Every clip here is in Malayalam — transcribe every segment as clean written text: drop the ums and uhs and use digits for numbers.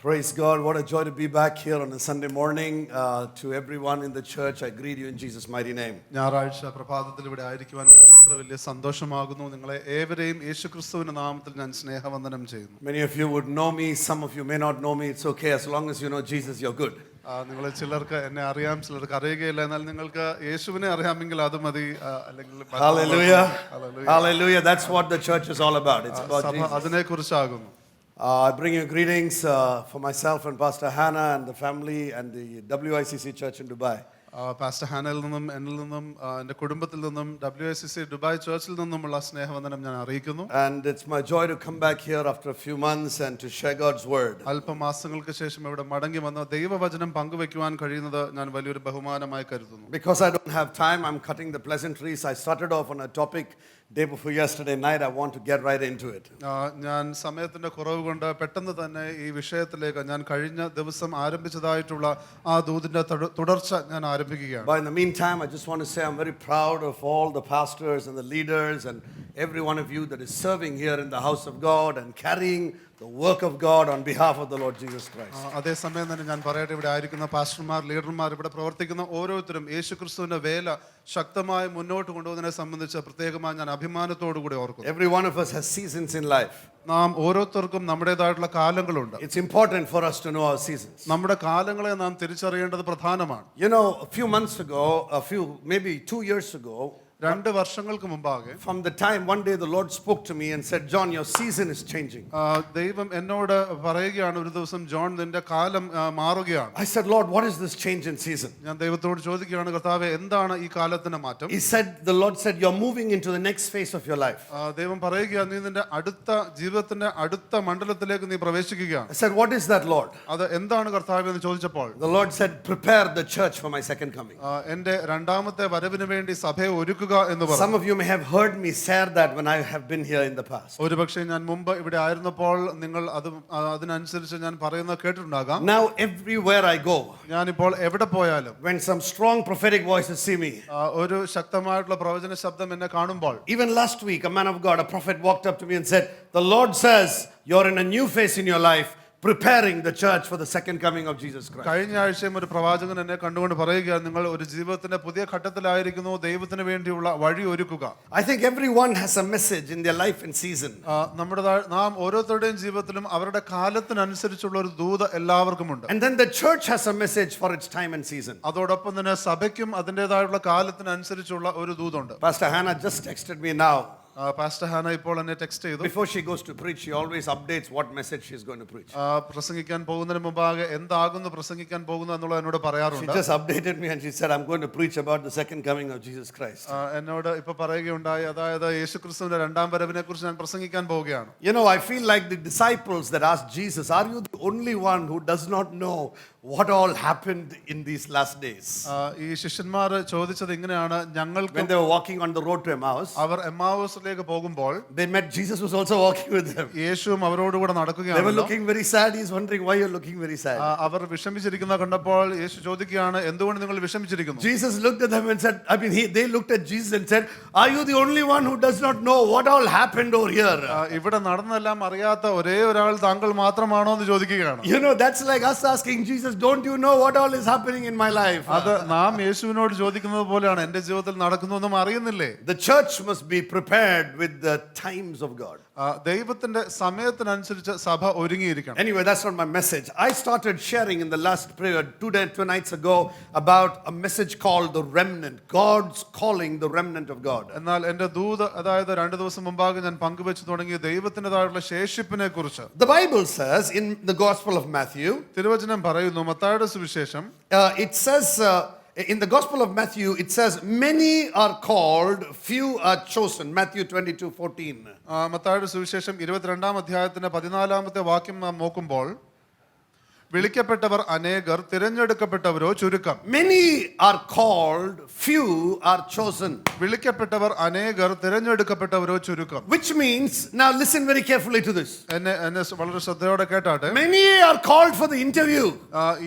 Praise God. What a joy to be back here on a Sunday morning. To everyone in the church, I greet you in Jesus' mighty name. ഞായറാഴ്ച പ്രഭാതത്തിൽ ഇവിടെ ആയിരിക്കുവാൻ എത്ര വലിയ സന്തോഷമാകുന്നു. നിങ്ങളെ ഏവരെയും യേശുക്രിസ്തുവിന്റെ നാമത്തിൽ ഞാൻ സ്നേഹവന്ദനം ചെയ്യുന്നു. Many of you would know me, some of you may not know me. It's okay, as long as you know Jesus, you're good. നിങ്ങൾ ചിലർക്ക് എന്നെ അറിയാം, ചിലർക്ക് അറിയുകയില്ല. എന്നാൽ നിങ്ങൾക്ക് യേശുവിനെ അറിയാമെങ്കിൽ അത് മതി. അല്ലെങ്കിൽ Hallelujah. Hallelujah. That's what the church is all about. It's about Jesus. അതിനെക്കുറിച്ചാകുന്നു. I bring you greetings for myself and Pastor Hannah and the family and the WICC church in Dubai. Pastor ഹാനയിൽ നിന്നും എന്നിൽ നിന്നും എൻ്റെ കുടുംബത്തിൽ നിന്നും WICC ദുബായ് ചർച്ചിൽ നിന്നുമുള്ള സ്നേഹവന്ദനം ഞാൻ അറിയിക്കുന്നു. And it's my joy to come back here after a few months and to share God's word. അല്പമാസങ്ങൾക്ക് ശേഷം ഇവിടെ മടങ്ങി വന്ന് ദൈവവചനം പങ്കുവെക്കുവാൻ കഴിയുന്നത് ഞാൻ വലിയൊരു ബഹുമാനമായി കരുതുന്നു. Because I don't have time, I'm cutting the pleasantries. I started off on a topic day before yesterday night. I want to get right into it. ഞാൻ സമയത്തിന്റെ കുറവ് കൊണ്ട് പെട്ടെന്ന് തന്നെ ഈ വിഷയത്തിലേക്ക് ഞാൻ കഴിഞ്ഞ ദിവസം ആരംഭിച്ചതായിട്ടുള്ള ആ ദൂതിന്റെ തുടർച്ച ഞാൻ ആരംഭിക്കുകയാണ്. But in the meantime, I just want to say I'm very proud of all the pastors and the leaders and every one of you that is serving here in the house of God and carrying the work of God on behalf of the Lord Jesus Christ. അതേസമയം തന്നെ ഞാൻ പറയട്ടെ, ഇവിടെ ആയിരിക്കുന്ന പാസ്റ്റർമാർ, ലീഡർമാർ, ഇവിടെ പ്രവർത്തിക്കുന്ന ഓരോരുത്തരും യേശുക്രിസ്തുവിന്റെ വേല ശക്തമായി മുന്നോട്ട് കൊണ്ടുപോകുന്നതിനെ സംബന്ധിച്ച് പ്രത്യേകമായി ഞാൻ അഭിമാനത്തോടു കൂടി ഓർക്കുന്നു. Every one of us has seasons in life. നാം ഓരോരുത്തർക്കും നമ്മുടേതായിട്ടുള്ള കാലങ്ങളുണ്ട്. It's important for us to know our seasons. നമ്മുടെ കാലങ്ങളെ നാം തിരിച്ചറിയേണ്ടത് പ്രധാനമാണ്. You know, a few months ago, maybe 2 years ago, 2 വർഷങ്ങൾക്ക് മുമ്പാകെ, from the time one day the Lord spoke to me and said, John, your season is changing. ദൈവം എന്നോട് പറയുകയാണ്, ഒരു ദിവസം, ജോൺ, നിന്റെ കാലം മാറുകയാണ്. I said, Lord, what is this change in season? ഞാൻ ദൈവത്തോട് ചോദിക്കുകയാണ്, കർത്താവേ, എന്താണ് ഈ കാലത്തിന്റെ മാറ്റം? The Lord said, you're moving into the next phase of your life. ദൈവം പറയുകയാണ്, നീ നിന്റെ ജീവിതത്തിന്റെ അടുത്ത മണ്ഡലത്തിലേക്ക് നീ പ്രവേശിക്കുകയാണ്. I said, what is that, Lord? അത് എന്താണ് കർത്താവേ എന്ന് ചോദിച്ചപ്പോൾ, the Lord said, prepare the church for my second coming. എന്റെ രണ്ടാമത്തെ വരവിന് വേണ്ടി സഭയെ ഒരുക്കുക. Some of you may have heard me share that when I have been here in the past. ഒരുപക്ഷേ ഞാൻ മുമ്പ് ഇവിടെ ആയിരുന്നപ്പോൾ നിങ്ങൾ അതിനനുസരിച്ച് ഞാൻ പറയുന്നത് കേട്ടിട്ടുണ്ടാകാം. Now everywhere I go, ഞാനിപ്പോൾ എവിടെ പോയാലും, when some strong prophetic voices see me, ഒരു ശക്തമായിട്ടുള്ള പ്രവചന ശബ്ദം എന്നെ കാണുമ്പോൾ, even last week a man of God, a prophet, walked up to me and said, the Lord says you're in a new phase in your life, preparing the church for the second coming of Jesus Christ. കഴിഞ്ഞ ആഴ്ചയും ഒരു പ്രവാചകൻ എന്നെ കണ്ടുകൊണ്ട് പറയുകയാണ്, നിങ്ങൾ ഒരു ജീവിതത്തിന്റെ പുതിയ ഘട്ടത്തിലായിരിക്കുന്നു, ദൈവത്തിന് വേണ്ടിയുള്ള വഴി ഒരുക്കുക. I think everyone has a message in their life and season. നാം ഓരോരുത്തരുടെയും ജീവിതത്തിലും അവരുടെ കാലത്തിനനുസരിച്ചുള്ള ഒരു ദൂത് എല്ലാവർക്കും ഉണ്ട്. And then the church has a message for its time and season. അതോടൊപ്പം തന്നെ സഭയ്ക്കും അതിൻ്റെതായുള്ള കാലത്തിനനുസരിച്ചുള്ള ഒരു ദൂതുണ്ട്. Pastor Hannah just texted me now. Pastor Hannah ഇപ്പോൾ എന്നെ ടെക്സ്റ്റ് ചെയ്തു. Before she goes to preach, she always updates what message she is going to preach. പ്രസംഗിക്കാൻ പോകുന്നതിന് മുമ്പാകെ എന്താകുന്നു പ്രസംഗിക്കാൻ പോകുന്നു എന്നുള്ളത് എന്നോട് പറയാറുണ്ട്. She just updated me and she said, I'm going to preach about the second coming of Jesus Christ. എന്നോട് ഇപ്പോൾ പറയുകയുണ്ടായി, അതായത് യേശുക്രിസ്തുവിന്റെ രണ്ടാം വരവിനെ കുറിച്ച് ഞാൻ പ്രസംഗിക്കാൻ പോവുകയാണ്. You know, I feel like the disciples that asked Jesus, are you the only one who does not know what all happened in these last days? ഈ ശിഷ്യന്മാർ ചോദിച്ചത് ഇങ്ങനെയാണ്, ഞങ്ങൾക്ക്, when they were walking on the road to Emmaus, അവർ എമ്മാവൂസിലേക്ക് പോകുമ്പോൾ they met Jesus was also walking with them. യേശുവും അവരോടുകൂടെ നടക്കുകയാണ്. They were looking very sad. He's wondering why you're looking very sad. അവർ വിഷമിച്ചിരിക്കുന്ന കണ്ടപ്പോൾ യേശു ചോദിക്കുകയാണ്, എന്തുകൊണ്ട് നിങ്ങൾ വിഷമിച്ചിരിക്കുന്നു? Jesus looked at them and said, they looked at Jesus and said, are you the only one who does not know what all happened over here? ഇവിടെ നടന്നെല്ലാം അറിയാത്ത ഒരേ ഒരാൾ താങ്കൾ മാത്രമാണോ എന്ന് ചോദിക്കുകയാണ്. You know, that's like us asking Jesus, don't you know what all is happening in my life? അത് നാം യേശുവിനോട് ചോദിക്കുന്നത് പോലെയാണ്, എന്റെ ജീവിതത്തിൽ നടക്കുന്നൊന്നും അറിയുന്നില്ലേ? The church must be prepared with the times of God. ദൈവത്തിന്റെ സമയത്തിനനുസരിച്ച് സഭ ഒരുങ്ങിയിരിക്കണം. Anyway, that's not my message. I started sharing in the last prayer 2 nights ago about a message called the remnant. God's calling the remnant of God. എന്നാൽ എന്റെ ദൂത്, അതായത് 2 ദിവസം മുമ്പാകെ ഞാൻ പങ്കുവെച്ചു തുടങ്ങിയ ദൈവത്തിൻ്റെതായുള്ള ശേഷിപ്പിനെ കുറിച്ച്. The Bible says in the Gospel of Matthew, തിരുവചനം പറയുന്നു, മത്തായിയുടെ സുവിശേഷം, it says in the Gospel of Matthew, it says, many are called, few are chosen. Matthew 22:14. മത്തായിയുടെ സുവിശേഷം 22-ാം അധ്യായത്തിന്റെ 14-ാമത്തെ വാക്യം നാം നോക്കുമ്പോൾ, വിളിക്കപ്പെട്ടവർ അനേകർ, തിരഞ്ഞെടുക്കപ്പെട്ടവരോ ചുരുക്കം. Many are called, few are chosen. വിളിക്കപ്പെട്ടവർ അനേകർ, തിരഞ്ഞെടുക്കപ്പെട്ടവരോ ചുരുക്കം. Which means, now listen very carefully to this. എന്നെ വളരെ ശ്രദ്ധയോടെ കേട്ടാട്ടെ. Many are called for the interview.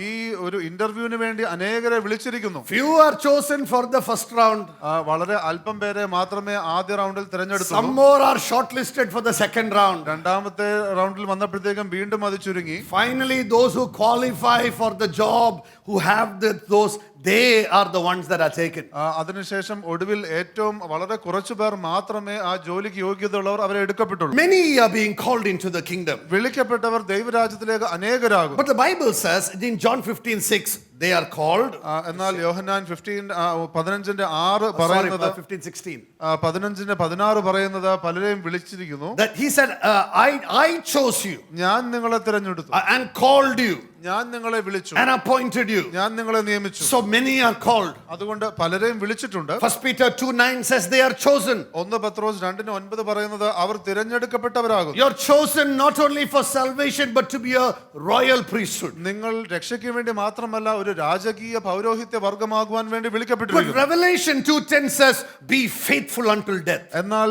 ഈ ഒരു ഇന്റർവ്യൂവിന് വേണ്ടി അനേകരെ വിളിച്ചിരിക്കുന്നു. Few are chosen for the first round. വളരെ അല്പം പേരെ മാത്രമേ ആദ്യ റൗണ്ടിൽ തിരഞ്ഞെടുത്തു. Some more are shortlisted for the second round. രണ്ടാമത്തെ റൗണ്ടിൽ വന്നപ്പോഴത്തേക്കും വീണ്ടും അത് ചുരുങ്ങി. Finally, those who qualify for the job, who have those, they are the ones that are taken. അതിനുശേഷം ഒടുവിൽ ഏറ്റവും വളരെ കുറച്ചു പേർ മാത്രമേ ആ ജോലിക്ക് യോഗ്യതയുള്ളവർ അവരെ എടുക്കപ്പെട്ടുള്ളൂ. Many are being called into the kingdom. വിളിക്കപ്പെട്ടവർ ദൈവരാജ്യത്തിലേക്ക് അനേകരാകും. But the Bible says in John 15:6 they are called. എന്നാൽ യോഹന്നാൻ 15:6 പറയുന്നത് 15:16. 15:16 പറയുന്നത് പലരെയും വിളിച്ചിരിക്കുന്നു. That he said, I chose you. ഞാൻ നിങ്ങളെ തിരഞ്ഞെടുത്തു. And called you. ഞാൻ നിങ്ങളെ വിളിച്ചു. And appointed you. ഞാൻ നിങ്ങളെ നിയമിച്ചു. So many are called. അതുകൊണ്ട് പലരെയും വിളിച്ചിട്ടുണ്ട്. 1 Peter 2:9 says they are chosen. 1 പത്രോസ് 2:9 പറയുന്നത് അവർ തിരഞ്ഞെടുക്കപ്പെട്ടവരാകും. You're chosen not only for salvation but to be a royal priesthood. നിങ്ങൾ രക്ഷയ്ക്ക് വേണ്ടി മാത്രമല്ല ഒരു രാജകീയ പൗരോഹിത്യ വർഗമാകുവാൻ വേണ്ടി But വിളിക്കപ്പെട്ടിരിക്കുന്നു. Revelation 2:10 says be faithful until death. എന്നാൽ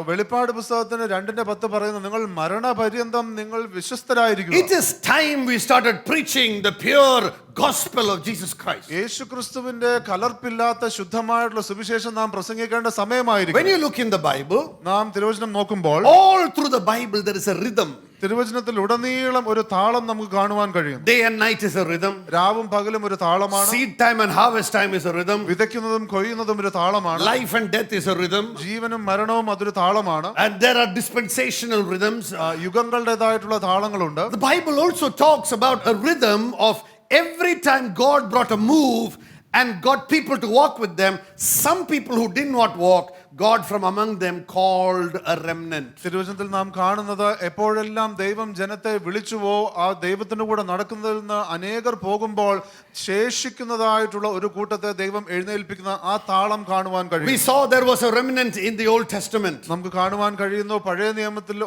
വെളിപ്പാട് പുസ്തകത്തിന് 2:10 പറയുന്നു നിങ്ങൾ മരണപര്യന്തം നിങ്ങൾ വിശ്വസ്തരായിരിക്കുക. It is time we started preaching the pure gospel of Jesus Christ. യേശുക്രിസ്തുവിന്റെ കലർപ്പില്ലാത്ത ശുദ്ധമായിട്ടുള്ള സുവിശേഷം നാം പ്രസംഗിക്കേണ്ട സമയമായിരിക്കും. When you look in the Bible, നാം തിരുവചനം നോക്കുമ്പോൾ all through the Bible there is a rhythm. തിരുവചനത്തിൽ ഉടനീളം ഒരു താളം നമുക്ക് കാണുവാൻ കഴിയും. Day and night is a rhythm. രാവും പകലും ഒരു താളമാണ്. Seed time and harvest time is a rhythm. വിതയ്ക്കുന്നതും കൊയ്യുന്നതും ഒരു താളമാണ്. Life and death is a rhythm. ജീവനും മരണവും അതൊരു താളമാണ്. And there are dispensational rhythms. യുഗങ്ങളുടേതായിട്ടുള്ള താളങ്ങളുണ്ട്. The Bible also talks about a rhythm of every time God brought a move and got people to walk with them, some people who did not walk, God from among them called a remnant. തിരുവചനത്തിൽ നാം കാണുന്നത് എപ്പോഴെല്ലാം ദൈവം ജനത്തെ വിളിച്ചുവോ ആ ദൈവത്തിന്റെ കൂടെ നടക്കുന്നതിൽ നിന്ന് അനേകർ പോകുമ്പോൾ ശേഷിക്കുന്നതായിട്ടുള്ള ഒരു കൂട്ടത്തെ ദൈവം എഴുന്നേൽപ്പിക്കുന്ന ആ താളം കാണുവാൻ കഴിയും. We saw there was a remnant in the Old Testament. നമുക്ക് കാണുവാൻ കഴിയുന്നു പഴയ നിയമത്തിൽ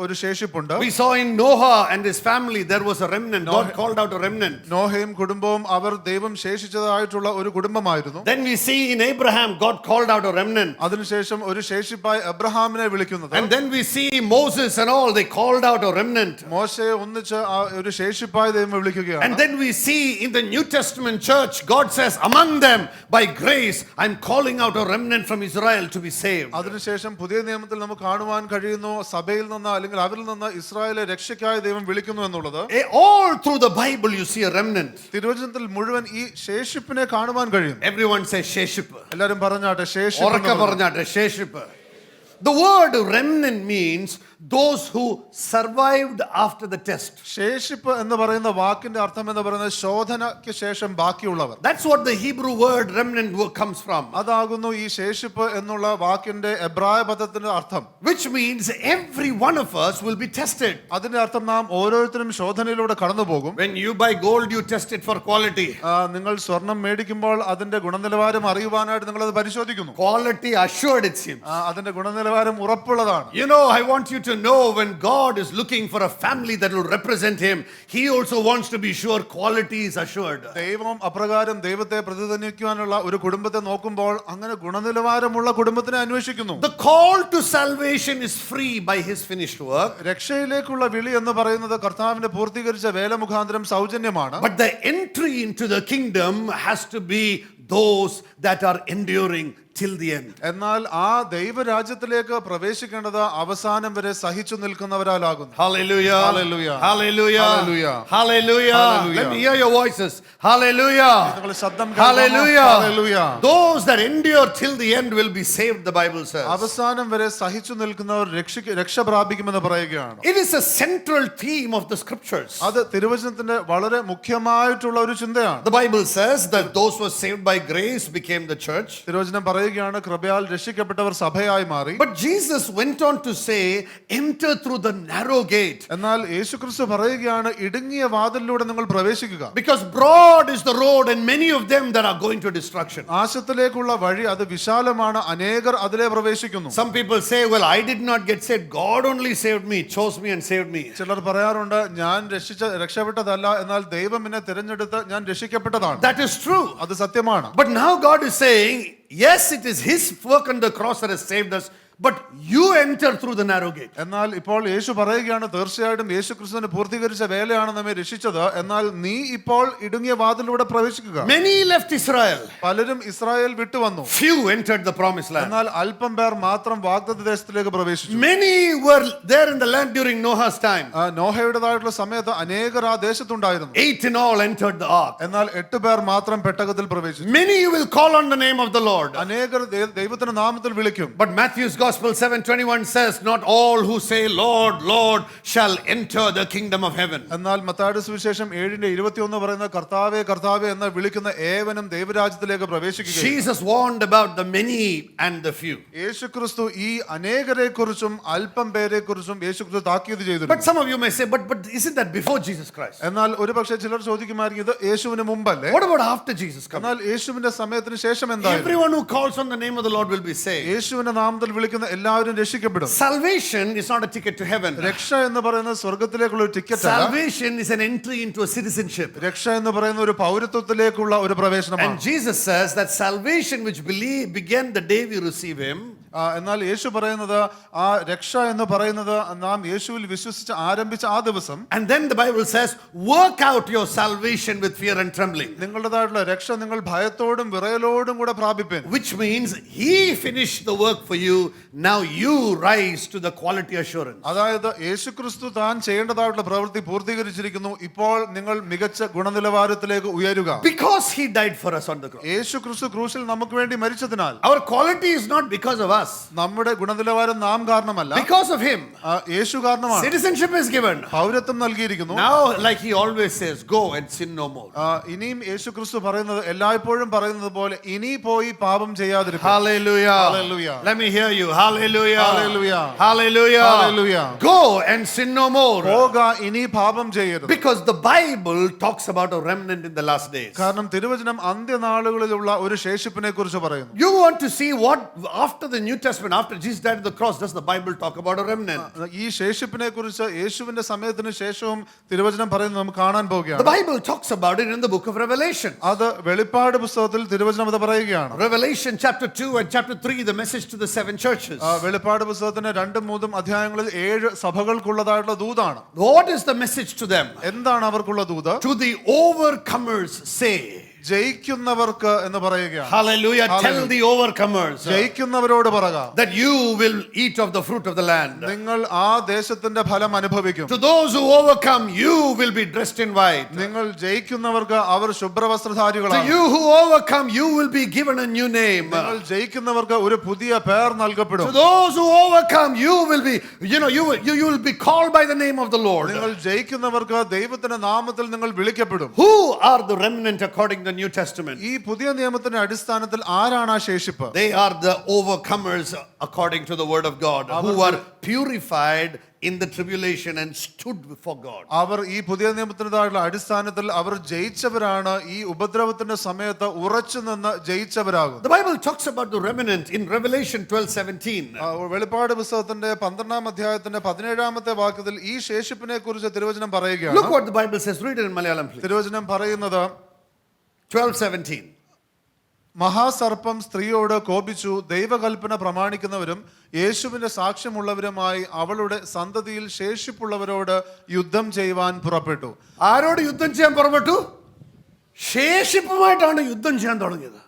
ഒരു ശേഷിപ്പുണ്ട്. We saw in Noah and his family there was a remnant. God called out a remnant. നോഹയും കുടുംബവും അവർ ദൈവം ശേഷിച്ചതായിട്ടുള്ള ഒരു കുടുംബമായിരുന്നു. Then we see in Abraham God called out a remnant. അതിനുശേഷം ഒരു ശേഷിപ്പായി അബ്രഹാമിനെ വിളിക്കുന്നത്. And then we see Moses and all, they called out a remnant. മോശയെ ഒന്നിച്ച് ഒരു ശേഷിപ്പായി ദൈവം വിളിക്കുകയാണ്. And then we see in the New Testament church, God says, among them, by grace, I'm calling out a remnant from Israel to be saved. അതിനുശേഷം പുതിയ നിയമത്തിൽ നമുക്ക് കാണുവാൻ കഴിയുന്നു സഭയിൽ നിന്ന് അല്ലെങ്കിൽ അവരിൽ നിന്ന് ഇസ്രായേലെ രക്ഷയ്ക്കായി ദൈവം വിളിക്കുന്നു എന്നുള്ളത്. All through the Bible you see a remnant. തിരുവചനത്തിൽ മുഴുവൻ ഈ ശേഷിപ്പിനെ കാണുവാൻ കഴിയും. Everyone says sheship. എല്ലാവരും പറഞ്ഞാട്ടെ ശേഷിപ്പ്. The word remnant means those who survived after the test. ശേഷിപ്പ് എന്ന് പറയുന്ന വാക്കിന്റെ അർത്ഥം എന്ന് പറയുന്നത് ശോധനയ്ക്ക് ശേഷം ബാക്കിയുള്ളവർ. That's what the Hebrew word remnant comes from. അതാകുന്നു ഈ ശേഷിപ്പ് എന്നുള്ള വാക്കിന്റെ എബ്രായ പദത്തിന്റെ അർത്ഥം. Which means every one of us will be tested. അതിന്റെ അർത്ഥം നാം ഓരോരുത്തരും ശോധനയിലൂടെ കടന്നു പോകും. When you buy gold, you test it for quality. നിങ്ങൾ സ്വർണം മേടിക്കുമ്പോൾ അതിന്റെ ഗുണനിലവാരം അറിയുവാനായിട്ട് നിങ്ങൾ അത് പരിശോധിക്കുന്നു. Quality assured it seems. അതിന്റെ ഗുണനിലവാരം ഉറപ്പുള്ളതാണ്. You know, I want you to know when God is looking for a family that will represent him, he also wants to be sure quality is assured. ദൈവം അപ്രകാരം ദൈവത്തെ പ്രതിനിധീകരിക്കുവാനുള്ള ഒരു കുടുംബത്തെ നോക്കുമ്പോൾ അങ്ങനെ ഗുണനിലവാരമുള്ള കുടുംബത്തിനെ അന്വേഷിക്കുന്നു. The call to salvation is free by his finished work. രക്ഷയിലേക്കുള്ള വിളി എന്ന് പറയുന്നത് കർത്താവിന്റെ പൂർത്തീകരിച്ച വേല മുഖാന്തരം സൗജന്യമാണ്. But the entry into the kingdom has to be those that are enduring till the end. എന്നാൽ ആ ദൈവരാജ്യത്തിലേക്ക് പ്രവേശിക്കേണ്ടത് അവസാനം വരെ സഹിച്ചു നിൽക്കുന്നവരാലാകുന്നു. Hallelujah. Hallelujah. Hallelujah. Hallelujah. Hallelujah. Let me hear your voices. Hallelujah. നിങ്ങളുടെ ശബ്ദം Hallelujah. Hallelujah. Those that endure till the end will be saved, the Bible says. അവസാനം വരെ സഹിച്ചു നിൽക്കുന്നവർ രക്ഷ പ്രാപിക്കുമെന്ന് പറയുകയാണ്. It is a central theme of the scriptures. അത് തിരുവചനത്തിന്റെ വളരെ മുഖ്യമായിട്ടുള്ള ഒരു ചിന്തയാണ്. The Bible says that those who were saved by grace became the church. തിരുവചനം പറയുക പറയുകയാണ് കൃപയാൽ രക്ഷിക്കപ്പെട്ടവർ സഭയായി മാറി. But Jesus went on to say, enter through the narrow gate. എന്നാൽ യേശുക്രിസ്തു പറയുകയാണ് ഇടുങ്ങിയ വാതിലിലൂടെ നിങ്ങൾ പ്രവേശിക്കുക. Because broad is the road and many of them that are going to destruction. നാശത്തിലേക്കുള്ള വഴി അത് വിശാലമാണ്, അനേകർ അതിലെ പ്രവേശിക്കുന്നു. Some people say, well, I did not get saved. God only saved me, chose me and saved me. ചിലർ പറയാറുണ്ട് ഞാൻ രക്ഷപ്പെട്ടതല്ല, എന്നാൽ ദൈവം എന്നെ തിരഞ്ഞെടുത്ത് ഞാൻ രക്ഷിക്കപ്പെട്ടതാണ്. That is true. അത് സത്യമാണ്. But now God is saying, yes, it is His work on the cross that has saved us, but you enter through the narrow gate. എന്നാൽ ഇപ്പോൾ യേശു പറയുകയാണ് തീർച്ചയായിട്ടും യേശു ക്രിസ്തുവിന് പൂർത്തീകരിച്ച വേലയാണ് നമ്മെ രക്ഷിച്ചത്, എന്നാൽ നീ ഇപ്പോൾ ഇടുങ്ങിയ വാതിലൂടെ പ്രവേശിക്കുക. Many left Israel. പലരും Israel വിട്ടുവന്നു. Few entered the promised land. എന്നാൽ അല്പം പേർ മാത്രം വാഗ്ദത്ത ദേശത്തിലേക്ക് പ്രവേശിച്ചു. Many were there in the land during Noah's time. നോഹയുടേതായിട്ടുള്ള സമയത്ത് അനേകർ ആ ദേശത്തുണ്ടായിരുന്നു. 8 in all entered the ark. എന്നാൽ 8 പേർ മാത്രം പെട്ടകത്തിൽ പ്രവേശിച്ചു. Many will call on the name of the Lord. അനേകർ ദൈവത്തിന്റെ നാമത്തിൽ വിളിക്കും. But Matthew's Gospel 7:21 says, not all who say Lord, Lord shall enter the kingdom of heaven. എന്നാൽ മത്തായിയുടെ സുവിശേഷം 7:21 പറയുന്ന കർത്താവേ കർത്താവേ എന്ന് വിളിക്കുന്ന ഏവനും ദൈവരാജ്യത്തിലേക്ക് പ്രവേശിക്കുകയില്ല. Jesus warned about the many and the few. യേശുക്രിസ്തു ഈ അനേകരെ കുറിച്ചും അല്പം പേരെ കുറിച്ചും യേശുക്രിസ്തു താക്കീത് ചെയ്തു. But some of you may say, but isn't that before Jesus Christ? എന്നാൽ ഒരുപക്ഷെ ചിലർ ചോദിക്കുമായിരിക്കും ഇത് യേശുവിന് മുമ്പല്ലേ? What about after Jesus comes? എന്നാൽ യേശുവിന്റെ സമയത്തിന് ശേഷം എന്തായിരുന്നു? Everyone who calls on the name of the Lord will be saved. യേശുവിന്റെ നാമത്തിൽ വിളിക്കുന്ന എല്ലാവരും രക്ഷിക്കപ്പെടും. Salvation is not a ticket to heaven. രക്ഷ എന്ന് പറയുന്നത് സ്വർഗ്ഗത്തിലേക്കുള്ള ഒരു ടിക്കറ്റ് അല്ല. Salvation is an entry into a citizenship. രക്ഷ എന്ന് പറയുന്ന ഒരു പൗരത്വത്തിലേക്കുള്ള ഒരു പ്രവേശനമാണ്. And Jesus says that salvation which began the day we receive Him. എന്നാൽ യേശു പറയുന്നത് ആ രക്ഷ എന്ന് പറയുന്നത് നാം യേശുവിൽ വിശ്വസിച്ച് ആരംഭിച്ച ആ ദിവസം. And then the Bible says, work out your salvation with fear and trembling. നിങ്ങളുടേതായിട്ടുള്ള രക്ഷ നിങ്ങൾ ഭയത്തോടും വിറയലോടും കൂടെ പ്രാപിപ്പിൻ. Which means He finished the work for you. Now you rise to the quality assurance. അതായത് യേശുക്രിസ്തു താൻ ചെയ്യേണ്ടതായിട്ടുള്ള പ്രവൃത്തി പൂർത്തീകരിച്ചിരിക്കുന്നു. ഇപ്പോൾ നിങ്ങൾ മികച്ച ഗുണനിലവാരത്തിലേക്ക് ഉയരുക. Because He died for us on the cross. യേശുക്രിസ്തു ക്രൂശിൽ നമുക്ക് വേണ്ടി മരിച്ചതിനാൽ Our quality is not because of us. നമ്മുടെ ഗുണനിലവാരം നാം കാരണമല്ല, Because of Him. യേശു കാരണമാണ്. Citizenship is given. പൗരത്വം നൽകിയിരിക്കുന്നു. Now, like He always says, go and sin no more. ഇനിയും യേശുക്രിസ്തു പറയുന്നത് എല്ലായ്പ്പോഴും പറയുന്നത് പോലെ ഇനി പോയി പാപം ചെയ്യാതിരിക്കുക. Hallelujah. Hallelujah. Let me hear you. Hallelujah. Hallelujah. Hallelujah. Hallelujah. Go and sin no more. പോക ഇനി പാപം ചെയ്യരുത്. Because the Bible talks about a remnant in the last days. കാരണം തിരുവചനം അന്ത്യനാളുകളിലുള്ള ഒരു ശേഷിപ്പിനെ കുറിച്ച് പറയുന്നു. You want to see what after the New Testament, after Jesus died on the cross, does the Bible talk about a remnant? ഈ ശേഷിപ്പിനെ കുറിച്ച് യേശുവിന്റെ സമയത്തിന് ശേഷവും തിരുവചനം പറയുന്നത് നമുക്ക് കാണാൻ The പോവുകയാണ്. Bible talks about it in the book of Revelation. അത് വെളിപ്പാട് പുസ്തകത്തിൽ തിരുവചനം അത് പറയുകയാണ്. Revelation chapter 2 and chapter 3, the message to the 7 churches. വെളിപ്പാട് പുസ്തകത്തിന്റെ 2-3 അധ്യായങ്ങളിൽ 7 സഭകൾക്കുള്ളതായിട്ടുള്ള ദൂതാണ്. What is the message to them? എന്താണ് അവർക്കുള്ള ദൂത്? To the overcomers say. ജയിക്കുന്നവർക്ക് എന്ന് പറയുകയാണ്. Hallelujah. Tell Hallelujah. the overcomers ജയിക്കുന്നവരോട് പറക that you will eat of the fruit of the land. നിങ്ങൾ ആ ദേശത്തിന്റെ ഫലം അനുഭവിക്കും. To those who overcome, you will be dressed in white. നിങ്ങൾ ജയിക്കുന്നവർക്ക് അവർ To ശുഭ്രവസ്ത്രധാരികളാണ്. you who overcome, you will be given a new name. നിങ്ങൾ ജയിക്കുന്നവർക്ക് ഒരു പുതിയ പേർ To നൽകപ്പെടും. those who overcome, you will be, you will be called by the name of the Lord. നിങ്ങൾ ജയിക്കുന്നവർക്ക് ദൈവത്തിന്റെ നാമത്തിൽ നിങ്ങൾ വിളിക്കപ്പെടും. Who are the remnant according to the New Testament? ഈ പുതിയ നിയമത്തിന്റെ അടിസ്ഥാനത്തിൽ ആരാണ് ആ ശേഷിപ്പ്? They are the overcomers according to the word of God, who were purified in the tribulation and stood before God. അവർ ഈ പുതിയ നിയമത്തിൻ്റെതായുള്ള അടിസ്ഥാനത്തിൽ അവർ ജയിച്ചവരാണ്. ഈ ഉപദ്രവത്തിന്റെ സമയത്ത് ഉറച്ചു നിന്ന് ജയിച്ചവരാകും. The Bible talks about the remnant in Revelation 12:17. വെളിപ്പാട് പുസ്തകത്തിന്റെ 12-ാം അധ്യായത്തിന്റെ 17-ാമത്തെ വാക്യത്തിൽ ഈ ശേഷിപ്പിനെ കുറിച്ച് തിരുവചനം പറയുകയാണ്. Look what the Bible says. Read it in Malayalam, please. തിരുവചനം പറയുന്നത് 12:17. മഹാസർപ്പം സ്ത്രീയോട് കോപിച്ചു, ദൈവകൽപ്പന പ്രമാണിക്കുന്നവരും യേശുവിന്റെ സാക്ഷ്യമുള്ളവരുമായി അവളുടെ സന്തതിയിൽ ശേഷിപ്പുള്ളവരോട് യുദ്ധം ചെയ്യുവാൻ പുറപ്പെട്ടു. ആരോട് യുദ്ധം ചെയ്യാൻ പുറപ്പെട്ടു? ശേഷിപ്പുമായിട്ടാണ് യുദ്ധം ചെയ്യാൻ തുടങ്ങിയത്.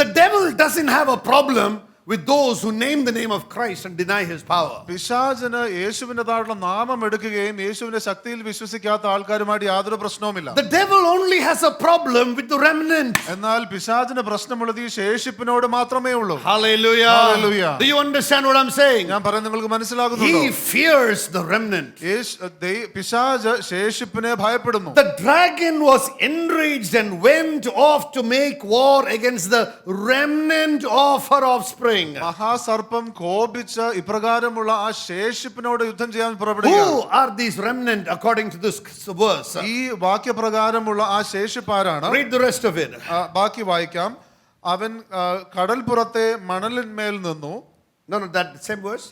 The devil doesn't have a problem with those who name the name of Christ and deny his power. പിശാചിന് യേശുവിൻ്റെതായിട്ടുള്ള നാമം എടുക്കുകയും യേശുവിന്റെ ശക്തിയിൽ വിശ്വസിക്കാത്ത ആൾക്കാരുമായിട്ട് യാതൊരു പ്രശ്നവുമില്ല. The devil only has a problem with the remnant. എന്നാൽ പിശാചിന് പ്രശ്നമുള്ളത് ഈ ശേഷിപ്പിനോട് മാത്രമേ ഉള്ളൂ. Hallelujah. Hallelujah. Do you understand what I'm saying? ഞാൻ പറയുന്നത് നിങ്ങൾക്ക് മനസ്സിലാകുന്നുണ്ടോ? He fears the remnant. പിശാച് ശേഷിപ്പിനെ ഭയപ്പെടുന്നു. The dragon was enraged and went off to make war against the remnant of her offspring. മഹാസർപ്പം കോപിച്ച് ഇപ്രകാരമുള്ള ആ ശേഷിപ്പിനോട് യുദ്ധം ചെയ്യാൻ പുറപ്പെടുകയാണ്. Who are these remnant according to this verse? ഈ വാക്യപ്രകാരമുള്ള ആ ശേഷിപ്പാരാണ്? Read the rest of it. ബാക്കി വായിക്കാം. അവൻ കടൽപ്പുറത്തെ മണലിന്മേൽ നിന്നു. No, that same verse.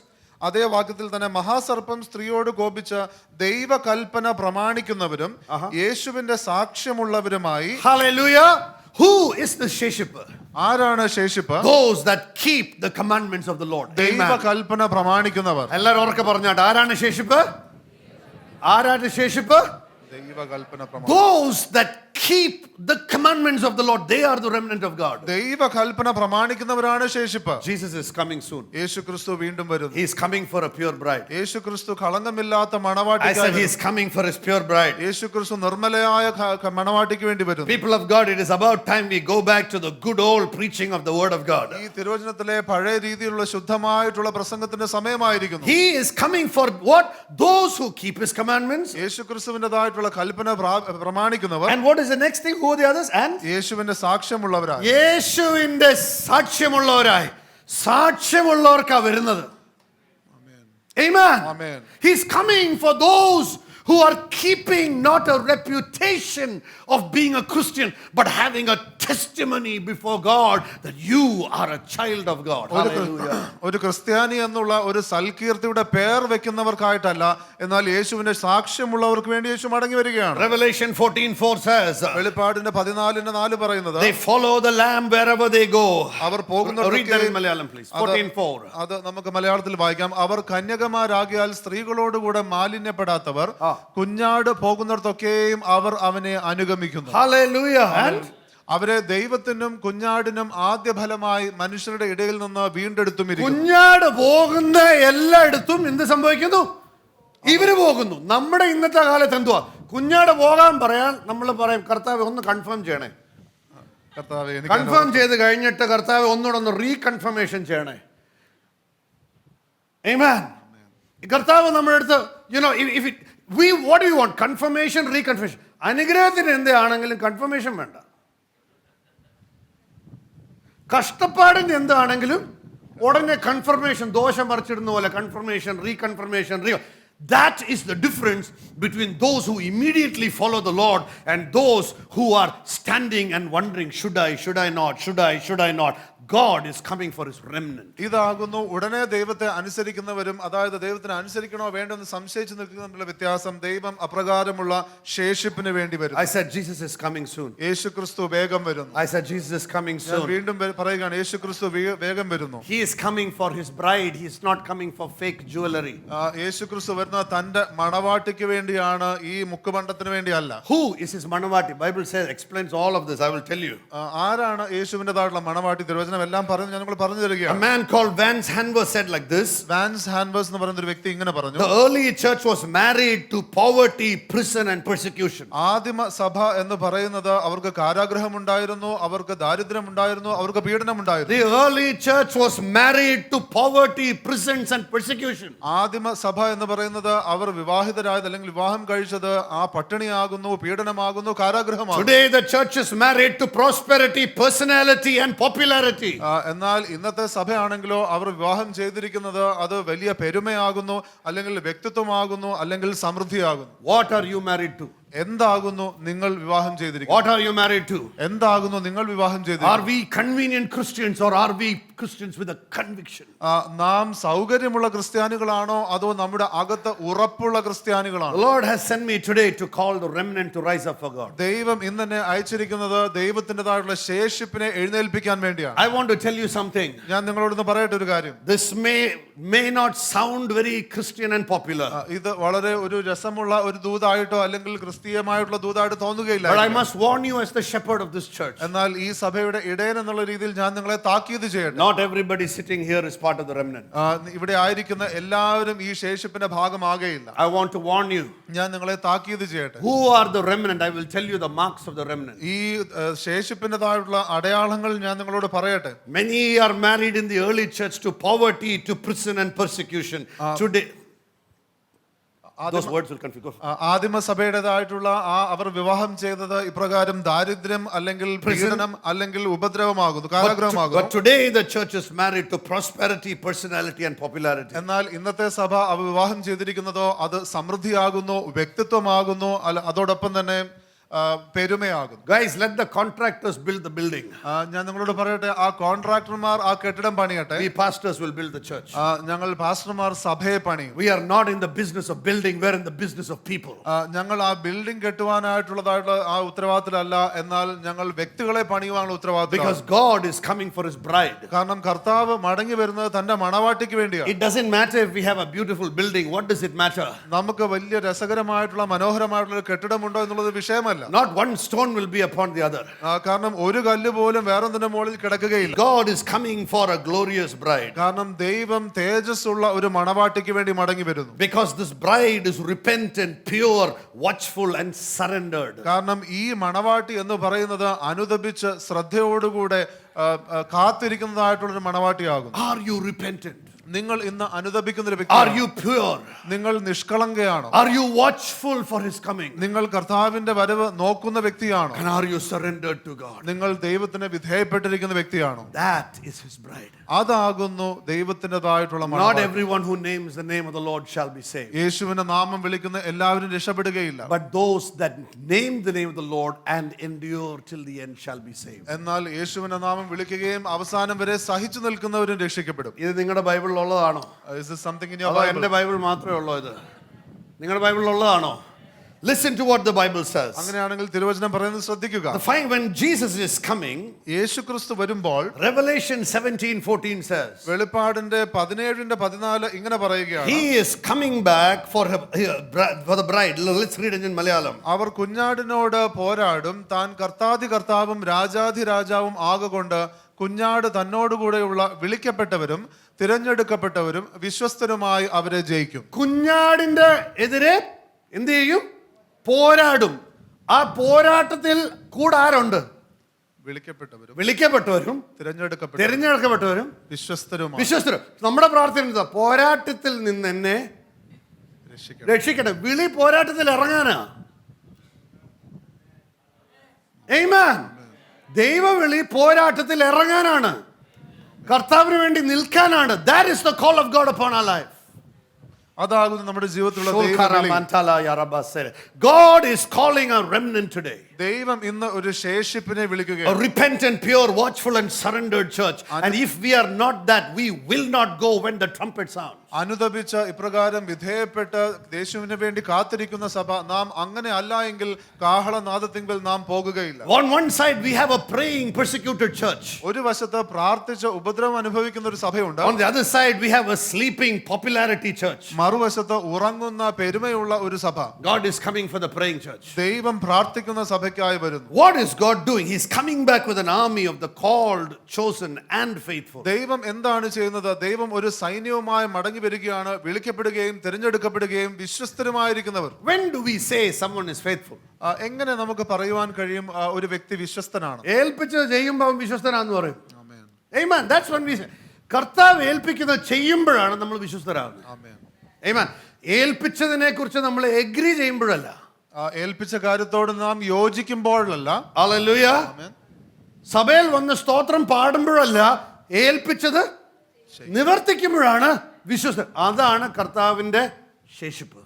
അതേ വാക്യത്തിൽ തന്നെ മഹാസർപ്പം സ്ത്രീയോട് കോപിച്ച് ദൈവകൽപ്പന പ്രമാണിക്കുന്നവരും യേശുവിന്റെ സാക്ഷ്യമുള്ളവരുമായി. Hallelujah. Who is the ശേഷിപ്പ്? ആരാണ് ശേഷിപ്പ്? Those that keep the commandments of the Lord. ദൈവകൽപ്പന പ്രമാണിക്കുന്നവർ. എല്ലാവരും ഉറക്കെ പറഞ്ഞാട്ട് ആരാണ് ശേഷിപ്പ്? ആരാണ് ശേഷിപ്പ്? ദൈവകൽപ്പന. Those that keep the commandments of the Lord, they are the remnant of God. ദൈവകൽപ്പന പ്രമാണിക്കുന്നവരാണ് ശേഷിപ്പ്. Jesus is coming soon. യേശുക്രിസ്തു വീണ്ടും വരുന്നു. He is coming for a pure bride. യേശുക്രിസ്തു കളങ്കമില്ലാത്ത I മണവാട്ടിക്കായി. said he is coming for his pure bride. യേശുക്രിസ്തു നിർമ്മലയായ മണവാട്ടിക്ക് വേണ്ടി വരുന്നു. People of God, it is about time we go back to the good old preaching of the word of God. ഈ തിരുവചനത്തിലെ പഴയ രീതിയിലുള്ള ശുദ്ധമായിട്ടുള്ള പ്രസംഗത്തിന്റെ സമയമായിരിക്കുന്നു. He is coming for what? Those who keep his commandments. യേശുക്രിസ്തുവിന്റേതായിട്ടുള്ള Kalpana പ്രമാണിക്കുന്നവർ. And what is the next thing? Who are the others? And യേശുവിന്റെ സാക്ഷ്യമുള്ളവരായി. യേശുവിന്റെ സാക്ഷ്യമുള്ളവരായി. സാക്ഷ്യമുള്ളവർക്കാ വരുന്നത്. Amen. Amen. He's coming for those who are keeping not a reputation of being a Christian, but having a testimony before God that you are a child of God. Hallelujah. ഒരു ക്രിസ്ത്യാനി എന്നുള്ള ഒരു സൽകീർത്തിയുടെ പേർ വെക്കുന്നവർക്കായിട്ടല്ല, എന്നാൽ യേശുവിന്റെ സാക്ഷ്യമുള്ളവർക്ക് വേണ്ടി യേശു മടങ്ങി വരികയാണ്. Revelation 14:4 says, വെളിപ്പാടിന്റെ 14:4 പറയുന്നത്, they follow the lamb wherever they go. അവർ പോകുന്ന. Read that in Malayalam please. 14:4. അത് നമുക്ക് മലയാളത്തിൽ വായിക്കാം. അവർ കന്യകമാരാകിയാൽ സ്ത്രീകളോടുകൂടെ മാലിന്യപ്പെടാത്തവർ, കുഞ്ഞാട് പോകുന്നിടത്തൊക്കെയും അവർ അവനെ അനുഗമിക്കുന്നു. Hallelujah. And അവരെ ദൈവത്തിനും കുഞ്ഞാടിനും ആദ്യ ഫലമായി മനുഷ്യരുടെ ഇടയിൽ നിന്ന് വീണ്ടെടുത്തുമിരിക്കുന്നു. കുഞ്ഞാട് പോകുന്ന എല്ലായിടത്തും എന്ത് സംഭവിക്കുന്നു? ഇവര് പോകുന്നു. നമ്മുടെ ഇന്നത്തെ കാലത്ത് എന്തുവാ? കുഞ്ഞാട് പോകാൻ പറയാൻ നമ്മൾ പറയും, കർത്താവ് ഒന്ന് കൺഫേം ചെയ്യണേ. കൺഫേം ചെയ്ത് കഴിഞ്ഞിട്ട് കർത്താവ് ഒന്നുകൂടെ ഒന്ന് റീകൺഫർമേഷൻ ചെയ്യണേ. Amen. കർത്താവ് നമ്മുടെ അടുത്ത് what do you want? Confirmation, reconfirmation. അനുഗ്രഹത്തിന് എന്താണെങ്കിലും കൺഫർമേഷൻ വേണ്ട. കഷ്ടപ്പാടിന് എന്താണെങ്കിലും ഉടനെ കൺഫർമേഷൻ. ദോഷം മറിച്ചിടുന്ന പോലെ confirmation, റീകൺഫർമേഷൻ. That is the difference between those who immediately follow the Lord and those who are standing and wondering, should I not? God is coming for his remnant. ഇതാകുന്നു ഉടനെ ദൈവത്തെ അനുസരിക്കുന്നവരും, അതായത് ദൈവത്തിന് അനുസരിക്കണോ വേണ്ടെന്ന് സംശയിച്ചു നിൽക്കുന്നതിനുള്ള വ്യത്യാസം. ദൈവം അപ്രകാരമുള്ള ശേഷിപ്പിന് വേണ്ടി വരും. I said Jesus is coming soon. യേശുക്രിസ്തു വേഗം വരുന്നു. I said Jesus is coming soon. വീണ്ടും പറയുകയാണ്, യേശുക്രിസ്തു വേഗം വരുന്നു. He is coming for his bride. He is not coming for fake jewelry. യേശുക്രിസ്തു വരുന്ന തന്റെ മണവാട്ടിക്ക് വേണ്ടിയാണ്, ഈ മുക്കുപണ്ടത്തിന് വേണ്ടിയല്ല. Who is his manavati? Bible says, explains all of this. I will tell you. ആരാണ് യേശുവിന്റേതായിട്ടുള്ള മണവാട്ടി? തിരുവചനം എല്ലാം പറഞ്ഞു, ഞാൻ പറഞ്ഞു തരികയാണ്. A man called Vance Hanvers said like this. Vance Hanvers എന്ന് പറയുന്ന ഒരു വ്യക്തി ഇങ്ങനെ പറഞ്ഞു, the early church was married to poverty, prison and persecution. ആദിമ സഭ എന്ന് പറയുന്നത് അവർക്ക് കാരാഗ്രഹം ഉണ്ടായിരുന്നു, അവർക്ക് ദാരിദ്ര്യം ഉണ്ടായിരുന്നു, അവർക്ക് പീഡനം ഉണ്ടായിരുന്നു. The early church was married to poverty, prisons and persecution. ആദിമ സഭ എന്ന് പറയുന്നത് അവർ വിവാഹിതരായത് അല്ലെങ്കിൽ വിവാഹം കഴിച്ചത് ആ പട്ടിണിയാകുന്നു, പീഡനമാകുന്നു, കാരാഗ്രഹമാകുന്നു. Today the church is married to prosperity, personality and popularity. എന്നാൽ ഇന്നത്തെ സഭയാണെങ്കിലോ അവർ വിവാഹം ചെയ്തിരിക്കുന്നത് അത് വലിയ പെരുമയാകുന്നു, അല്ലെങ്കിൽ വ്യക്തിത്വമാകുന്നു, അല്ലെങ്കിൽ സമൃദ്ധിയാകുന്നു. What are you married to? എന്താകുന്നു നിങ്ങൾ വിവാഹം ചെയ്തിരിക്കുന്നത്? What are you married to? എന്താകുന്നു നിങ്ങൾ വിവാഹം ചെയ്തിരിക്കുന്നത്? Are we convenient Christians or are we Christians with a conviction? നാം സൗകര്യമുള്ള ക്രിസ്ത്യാനികളാണോ അതോ നമ്മുടെ അകത്ത് ഉറപ്പുള്ള ക്രിസ്ത്യാനികളാണോ? The Lord has sent me today to call the remnant to rise up for God. ദൈവം ഇന്ന് എന്നെ അയച്ചിരിക്കുന്നത് ദൈവത്തിൻ്റെതായിട്ടുള്ള ശേഷിപ്പിനെ എഴുന്നേൽപ്പിക്കാൻ വേണ്ടിയാണ്. I want to tell you something. ഞാൻ നിങ്ങളോട് പറയട്ടെ ഒരു കാര്യം. may not sound very Christian and popular. ഇത് വളരെ ഒരു രസമുള്ള ഒരു ദൂതായിട്ടോ അല്ലെങ്കിൽ ക്രിസ്തീയമായിട്ടുള്ള ദൂതായിട്ട് തോന്നുകയില്ല. But I must warn you as the shepherd of this church. എന്നാൽ ഈ സഭയുടെ ഇടയൻ എന്നുള്ള രീതിയിൽ ഞാൻ നിങ്ങളെ താക്കീത് ചെയ്യട്ടെ. Not everybody sitting here is part of the remnant. ഇവിടെ ആയിരിക്കുന്ന എല്ലാവരും ഈ ശേഷിപ്പിന്റെ ഭാഗമാകയില്ല. I want to warn you. ഞാൻ നിങ്ങളെ താക്കീത് ചെയ്യട്ടെ. Who are the remnant? I will tell you the marks of the remnant. ഈ ശേഷിപ്പിന്റേതായിട്ടുള്ള അടയാളങ്ങൾ ഞാൻ നിങ്ങളോട് പറയട്ടെ. Many are married in the early church to poverty, to prison and persecution. Today, those words will confuse. ആദിമ സഭയുടേതായിട്ടുള്ള അവർ വിവാഹം ചെയ്തത് ഇപ്രകാരം ദാരിദ്ര്യം അല്ലെങ്കിൽ പീഡനം അല്ലെങ്കിൽ ഉപദ്രവമാകുന്നു, കാരാഗ്രഹമാകുന്നു. But today the church is married to prosperity, personality and popularity. എന്നാൽ ഇന്നത്തെ സഭ വിവാഹം ചെയ്തിരിക്കുന്നതോ അത് സമൃദ്ധിയാകുന്നു, വ്യക്തിത്വമാകുന്നു, അതോടൊപ്പം തന്നെ പെരുമയാകുന്നു. Guys, let the contractors build the building. ഞാൻ നിങ്ങളോട് പറയട്ടെ, ആ കോൺട്രാക്ടർമാർ ആ കെട്ടിടം പണിയട്ടെ. We pastors will build the church. ഞങ്ങൾ പാസ്റ്റർമാർ സഭയെ പണിയും. We are not in the business of building, we are in the business of people. ഞങ്ങൾ ആ ബിൽഡിംഗ് കെട്ടുവാനായിട്ടുള്ളതായിട്ടുള്ള ആ ഉത്തരവാദിത്തമല്ല, എന്നാൽ ഞങ്ങൾ വ്യക്തികളെ പണിയുവാനുള്ള ഉത്തരവാദിത്തം. Because God is coming for his bride. കാരണം കർത്താവ് മടങ്ങി വരുന്നത് തന്റെ മണവാട്ടിക്ക് വേണ്ടിയാണ്. It doesn't matter if we have a beautiful building. What does it matter? നമുക്ക് വലിയ രസകരമായിട്ടുള്ള മനോഹരമായിട്ടുള്ള കെട്ടിടമുണ്ടോ എന്നുള്ളത് വിഷയമല്ല. Not one stone will be upon the other. കാരണം ഒരു കല്ല് പോലും വേറൊന്നിന്റെ മുകളിൽ കിടക്കുകയില്ല. God is coming for a glorious bride. കാരണം ദൈവം തേജസ്സുള്ള ഒരു മണവാട്ടിക്ക് വേണ്ടി മടങ്ങി വരുന്നു. Because this bride is repentant, pure, watchful and surrendered. കാരണം ഈ മണവാട്ടി എന്ന് പറയുന്നത് അനുതപിച്ച് ശ്രദ്ധയോടുകൂടെ കാത്തിരിക്കുന്നതായിട്ടുള്ള ഒരു മണവാട്ടിയാകും. Are you repentant? നിങ്ങൾ ഇന്ന് അനുതപിക്കുന്ന ഒരു Are വ്യക്തിയാണ്. you pure? നിങ്ങൾ നിഷ്കളങ്കയാണോ? Are you watchful for his coming? നിങ്ങൾ കർത്താവിന്റെ വരവ് നോക്കുന്ന വ്യക്തിയാണോ? And are you surrendered to God? നിങ്ങൾ ദൈവത്തിന് വിധേയപ്പെട്ടിരിക്കുന്ന വ്യക്തിയാണോ? That is his bride. അതാകുന്നു ദൈവത്തിൻ്റെതായിട്ടുള്ള Not Manavatti. everyone who names the name of the Lord shall be saved. യേശുവിന്റെ നാമം വിളിക്കുന്ന എല്ലാവരും രക്ഷപ്പെടുകയില്ല. But those that name the name of the Lord and endure till the end shall be saved. എന്നാൽ യേശുവിന്റെ നാമം വിളിക്കുകയും അവസാനം വരെ സഹിച്ചു നിൽക്കുന്നവരും രക്ഷിക്കപ്പെടും. ഇത് നിങ്ങളുടെ ബൈബിളിൽ ഉള്ളതാണോ? Is this something in your അതോ Bible? എൻ്റെ ബൈബിൾ മാത്രമേ ഉള്ളൂ ഇത്? നിങ്ങളുടെ ബൈബിളിൽ ഉള്ളതാണോ? Listen to what the Bible says. അങ്ങനെയാണെങ്കിൽ തിരുവചനം പറയുന്നത് ശ്രദ്ധിക്കുക. When Jesus is coming, യേശുക്രിസ്തു വരുമ്പോൾ Revelation 17:14 says, വെളിപ്പാടിന്റെ 17:14 ഇങ്ങനെ പറയുകയാണ്. He is coming back for the bride. Let's read it in Malayalam. അവർ കുഞ്ഞാടിനോട് പോരാടും, താൻ കർത്താധി കർത്താവും രാജാധി രാജാവും ആകൊണ്ട് കുഞ്ഞാട് തന്നോടുകൂടെയുള്ള വിളിക്കപ്പെട്ടവരും തിരഞ്ഞെടുക്കപ്പെട്ടവരും വിശ്വസ്തരുമായി അവരെ ജയിക്കും. കുഞ്ഞാടിന്റെ എതിരെ എന്ത് ചെയ്യും? പോരാടും. ആ പോരാട്ടത്തിൽ കൂടെ ആരുണ്ട്? വിളിക്കപ്പെട്ടവരും തിരഞ്ഞെടുക്കപ്പെട്ടവരും വിശ്വസ്തരും. നമ്മുടെ പ്രാർത്ഥന എന്താ? പോരാട്ടത്തിൽ നിന്ന് എന്നെ രക്ഷിക്കണം. വിളി പോരാട്ടത്തിൽ ഇറങ്ങാനാ. ആമേൻ. ദൈവവിളി പോരാട്ടത്തിൽ ഇറങ്ങാനാണ്, കർത്താവിന് വേണ്ടി നിൽക്കാനാണ്. That is the call of God upon our life. അതാകുന്നു നമ്മുടെ ജീവിതത്തിലുള്ള God is calling a remnant today. ദൈവം ഇന്ന് ഒരു ശേഷിപ്പിനെ വിളിക്കുകയാണ്. A repentant, pure, watchful and surrendered church. And if we are not that, we will not go when the trumpet sounds. അനുതപിച്ച ഇപ്രകാരം വിധേയപ്പെട്ട് യേശുവിന് വേണ്ടി കാത്തിരിക്കുന്ന സഭ നാം അങ്ങനെ അല്ല എങ്കിൽ കാഹളനാദത്തിങ്കൽ നാം പോകുകയില്ല. On one side we have a praying, persecuted church. ഒരു വശത്ത് പ്രാർത്ഥിച്ച ഉപദ്രവം അനുഭവിക്കുന്ന ഒരു സഭയുണ്ട്. On the other side we have a sleeping popularity church. മറുവശത്ത് ഉറങ്ങുന്ന പെരുമയുള്ള ഒരു സഭ. God is coming for the praying church. ദൈവം പ്രാർത്ഥിക്കുന്ന സഭയ്ക്കായി വരുന്നു. What is God doing? He is coming back with an army of the called, chosen and faithful. ദൈവം എന്താണ് ചെയ്യുന്നത്? ദൈവം ഒരു സൈന്യവുമായി മടങ്ങി വരികയാണ്, വിളിക്കപ്പെടുകയും തിരഞ്ഞെടുക്കപ്പെടുകയും വിശ്വസ്തരുമായിരിക്കുന്നവർ. When do we say someone is faithful? എങ്ങനെ നമുക്ക് പറയുവാൻ കഴിയും ഒരു വ്യക്തി വിശ്വസ്തനാണ്? ഏൽപ്പിച്ചത് ചെയ്യുമ്പോൾ വിശ്വസ്തനാന്ന് പറയും. Amen. That's when we say. കർത്താവ് ഏൽപ്പിക്കുന്നത് ചെയ്യുമ്പോഴാണ് നമ്മൾ വിശ്വസ്തരാകുന്നത്. Amen. ഏൽപ്പിച്ചതിനെ കുറിച്ച് നമ്മൾ എഗ്രി ചെയ്യുമ്പോഴല്ല, ഏൽപ്പിച്ച കാര്യത്തോട് നാം യോജിക്കുമ്പോഴല്ല. ഹല്ലേലൂയ. സഭയിൽ വന്ന് സ്തോത്രം പാടുമ്പോഴല്ല, ഏൽപ്പിച്ചത് നിവർത്തിക്കുമ്പോഴാണ് വിശ്വസ്തൻ. അതാണ് കർത്താവിന്റെ ശേഷിപ്പ്.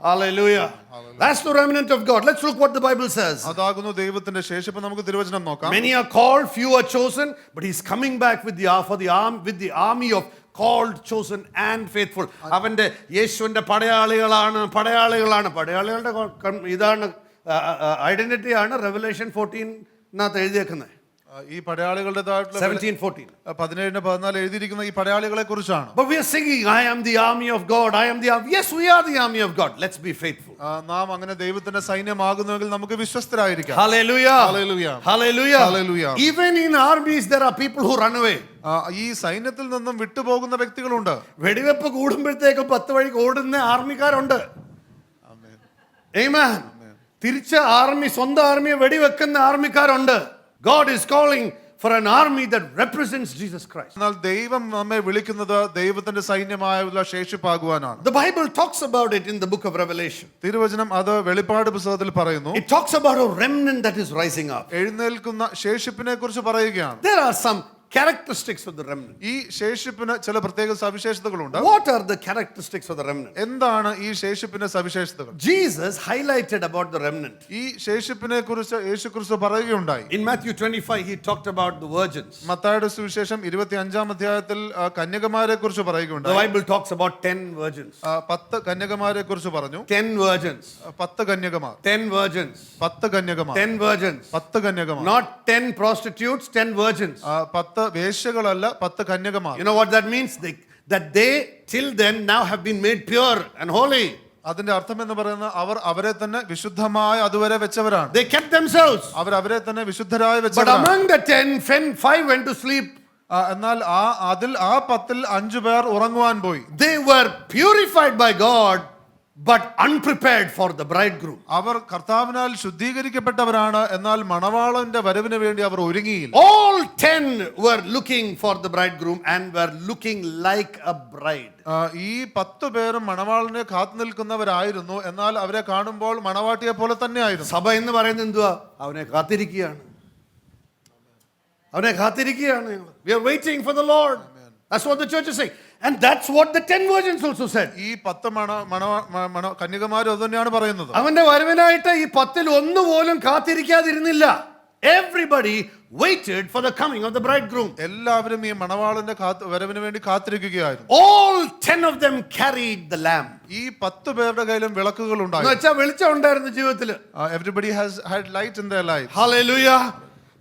Hallelujah. That's the remnant of God. Let's look what the Bible says. അതാകുന്നു ദൈവത്തിന്റെ ശേഷിപ്പ്. നമുക്ക് തിരുവചനം നോക്കാം. Many are called, few are chosen, but he's coming back with the army of called, chosen and faithful. അവന്റെ യേശുവിന്റെ പടയാളികളുടെ ഇതാണ് ഐഡന്റിറ്റി ആണ് Revelation 14 എഴുതിയേക്കുന്നത്. ഈ പടയാളികളുടേതായിട്ടുള്ള 17:14. 17:14 എഴുതിയിരിക്കുന്ന ഈ പടയാളികളെ കുറിച്ചാണ്. But we are singing, I am the army of God, I am the army. Yes, we are the army of God. Let's be faithful. നാം അങ്ങനെ ദൈവത്തിന്റെ സൈന്യമാകുന്നുവെങ്കിൽ നമുക്ക് വിശ്വസ്തരായിരിക്കാം. Hallelujah. Hallelujah. Hallelujah. Hallelujah. Even in armies there are people who run away. ഈ സൈന്യത്തിൽ നിന്നും വിട്ടുപോകുന്ന വ്യക്തികളുണ്ട്. വെടിവെപ്പ് കൂടുമ്പോഴത്തേക്ക് 10 വഴിക്ക് ഓടുന്ന ആർമിക്കാരുണ്ട്. Amen. തിരിച്ച് ആർമി സ്വന്തം ആർമിയെ വെടിവെക്കുന്ന ആർമിക്കാരുണ്ട്. God is calling for an army that represents Jesus Christ. എന്നാൽ ദൈവം നമ്മെ വിളിക്കുന്നത് ദൈവത്തിന്റെ സൈന്യമായുള്ള ശേഷിപ്പാകുവാനാണ്. The Bible talks about it in the book of Revelation. തിരുവചനം അത് വെളിപ്പാട് പുസ്തകത്തിൽ പറയുന്നു. It talks about a remnant that is rising up. എഴുന്നേൽക്കുന്ന ശേഷിപ്പിനെ കുറിച്ച് പറയുകയാണ്. There are some characteristics of the remnant. ഈ ശേഷിപ്പിന് ചില പ്രത്യേക സവിശേഷതകളുണ്ട്. What are the characteristics of the remnant? എന്താണ് ഈ ശേഷിപ്പിന്റെ സവിശേഷതകൾ? Jesus highlighted about the remnant. ഈ ശേഷിപ്പിനെ കുറിച്ച് യേശുക്രിസ്തു പറയുകയുണ്ടായി. In Matthew 25 he talked about the virgins. മത്തായിയുടെ സുവിശേഷം 25-ാം അധ്യായത്തിൽ കന്യകമാരെ കുറിച്ച് The പറയുകയുണ്ടായി. Bible talks about 10 virgins. 10 കന്യകമാരെ കുറിച്ച് പറഞ്ഞു. 10 virgins. 10 കന്യകമാർ. 10 virgins. 10 കന്യകമാർ. 10 virgins. 10 കന്യകമാർ. Not 10 prostitutes, 10 virgins. 10 വേശ്യകളല്ല, 10 കന്യകമാർ. You know what that means? That they till then now have been made pure and holy. അതിന്റെ അർത്ഥം എന്ന് പറയുന്നത് അവർ അവരെ തന്നെ വിശുദ്ധമായി അതുവരെ വെച്ചവരാണ്. They kept themselves. അവർ അവരെ തന്നെ വിശുദ്ധരായി But വെച്ചവരാണ്. among the 10, 5 went to sleep. എന്നാൽ അതിൽ 10-ൽ 5 പേർ ഉറങ്ങുവാൻ പോയി. They were purified by God but unprepared for the bridegroom. അവർ കർത്താവിനാൽ ശുദ്ധീകരിക്കപ്പെട്ടവരാണ്, എന്നാൽ മണവാളന്റെ വരവിന് വേണ്ടി അവർ ഒരുങ്ങിയില്ല. All 10 were looking for the bridegroom and were looking like a bride. ഈ 10 പേരും മണവാളനെ കാത്തു നിൽക്കുന്നവരായിരുന്നു, എന്നാൽ അവരെ കാണുമ്പോൾ മണവാട്ടിയെ പോലെ തന്നെയായിരുന്നു. സഭ എന്ന് പറയുന്നത് എന്തുവാ? അവനെ കാത്തിരിക്കുകയാണ്. അവനെ കാത്തിരിക്കുകയാണ്. We are waiting for the Lord. That's what the church is saying. And that's what the 10 virgins also said. ഈ 10 കന്യകമാരും അത് തന്നെയാണ് പറയുന്നത്. അവന്റെ വരവിനായിട്ട് ഈ 10-ൽ ഒന്ന് പോലും കാത്തിരിക്കാതിരുന്നില്ല. Everybody waited for the coming of the bridegroom. എല്ലാവരും ഈ മണവാളന്റെ വരവിന് വേണ്ടി കാത്തിരിക്കുകയായിരുന്നു. All 10 of them carried the lamb. ഈ 10 പേരുടെ കയ്യിലും വിളക്കുകൾ എന്ന് ഉണ്ടായിരുന്നു. വെച്ചാൽ വെളിച്ചം ഉണ്ടായിരുന്നു ജീവിതത്തിൽ. Everybody has had light in their life. Hallelujah.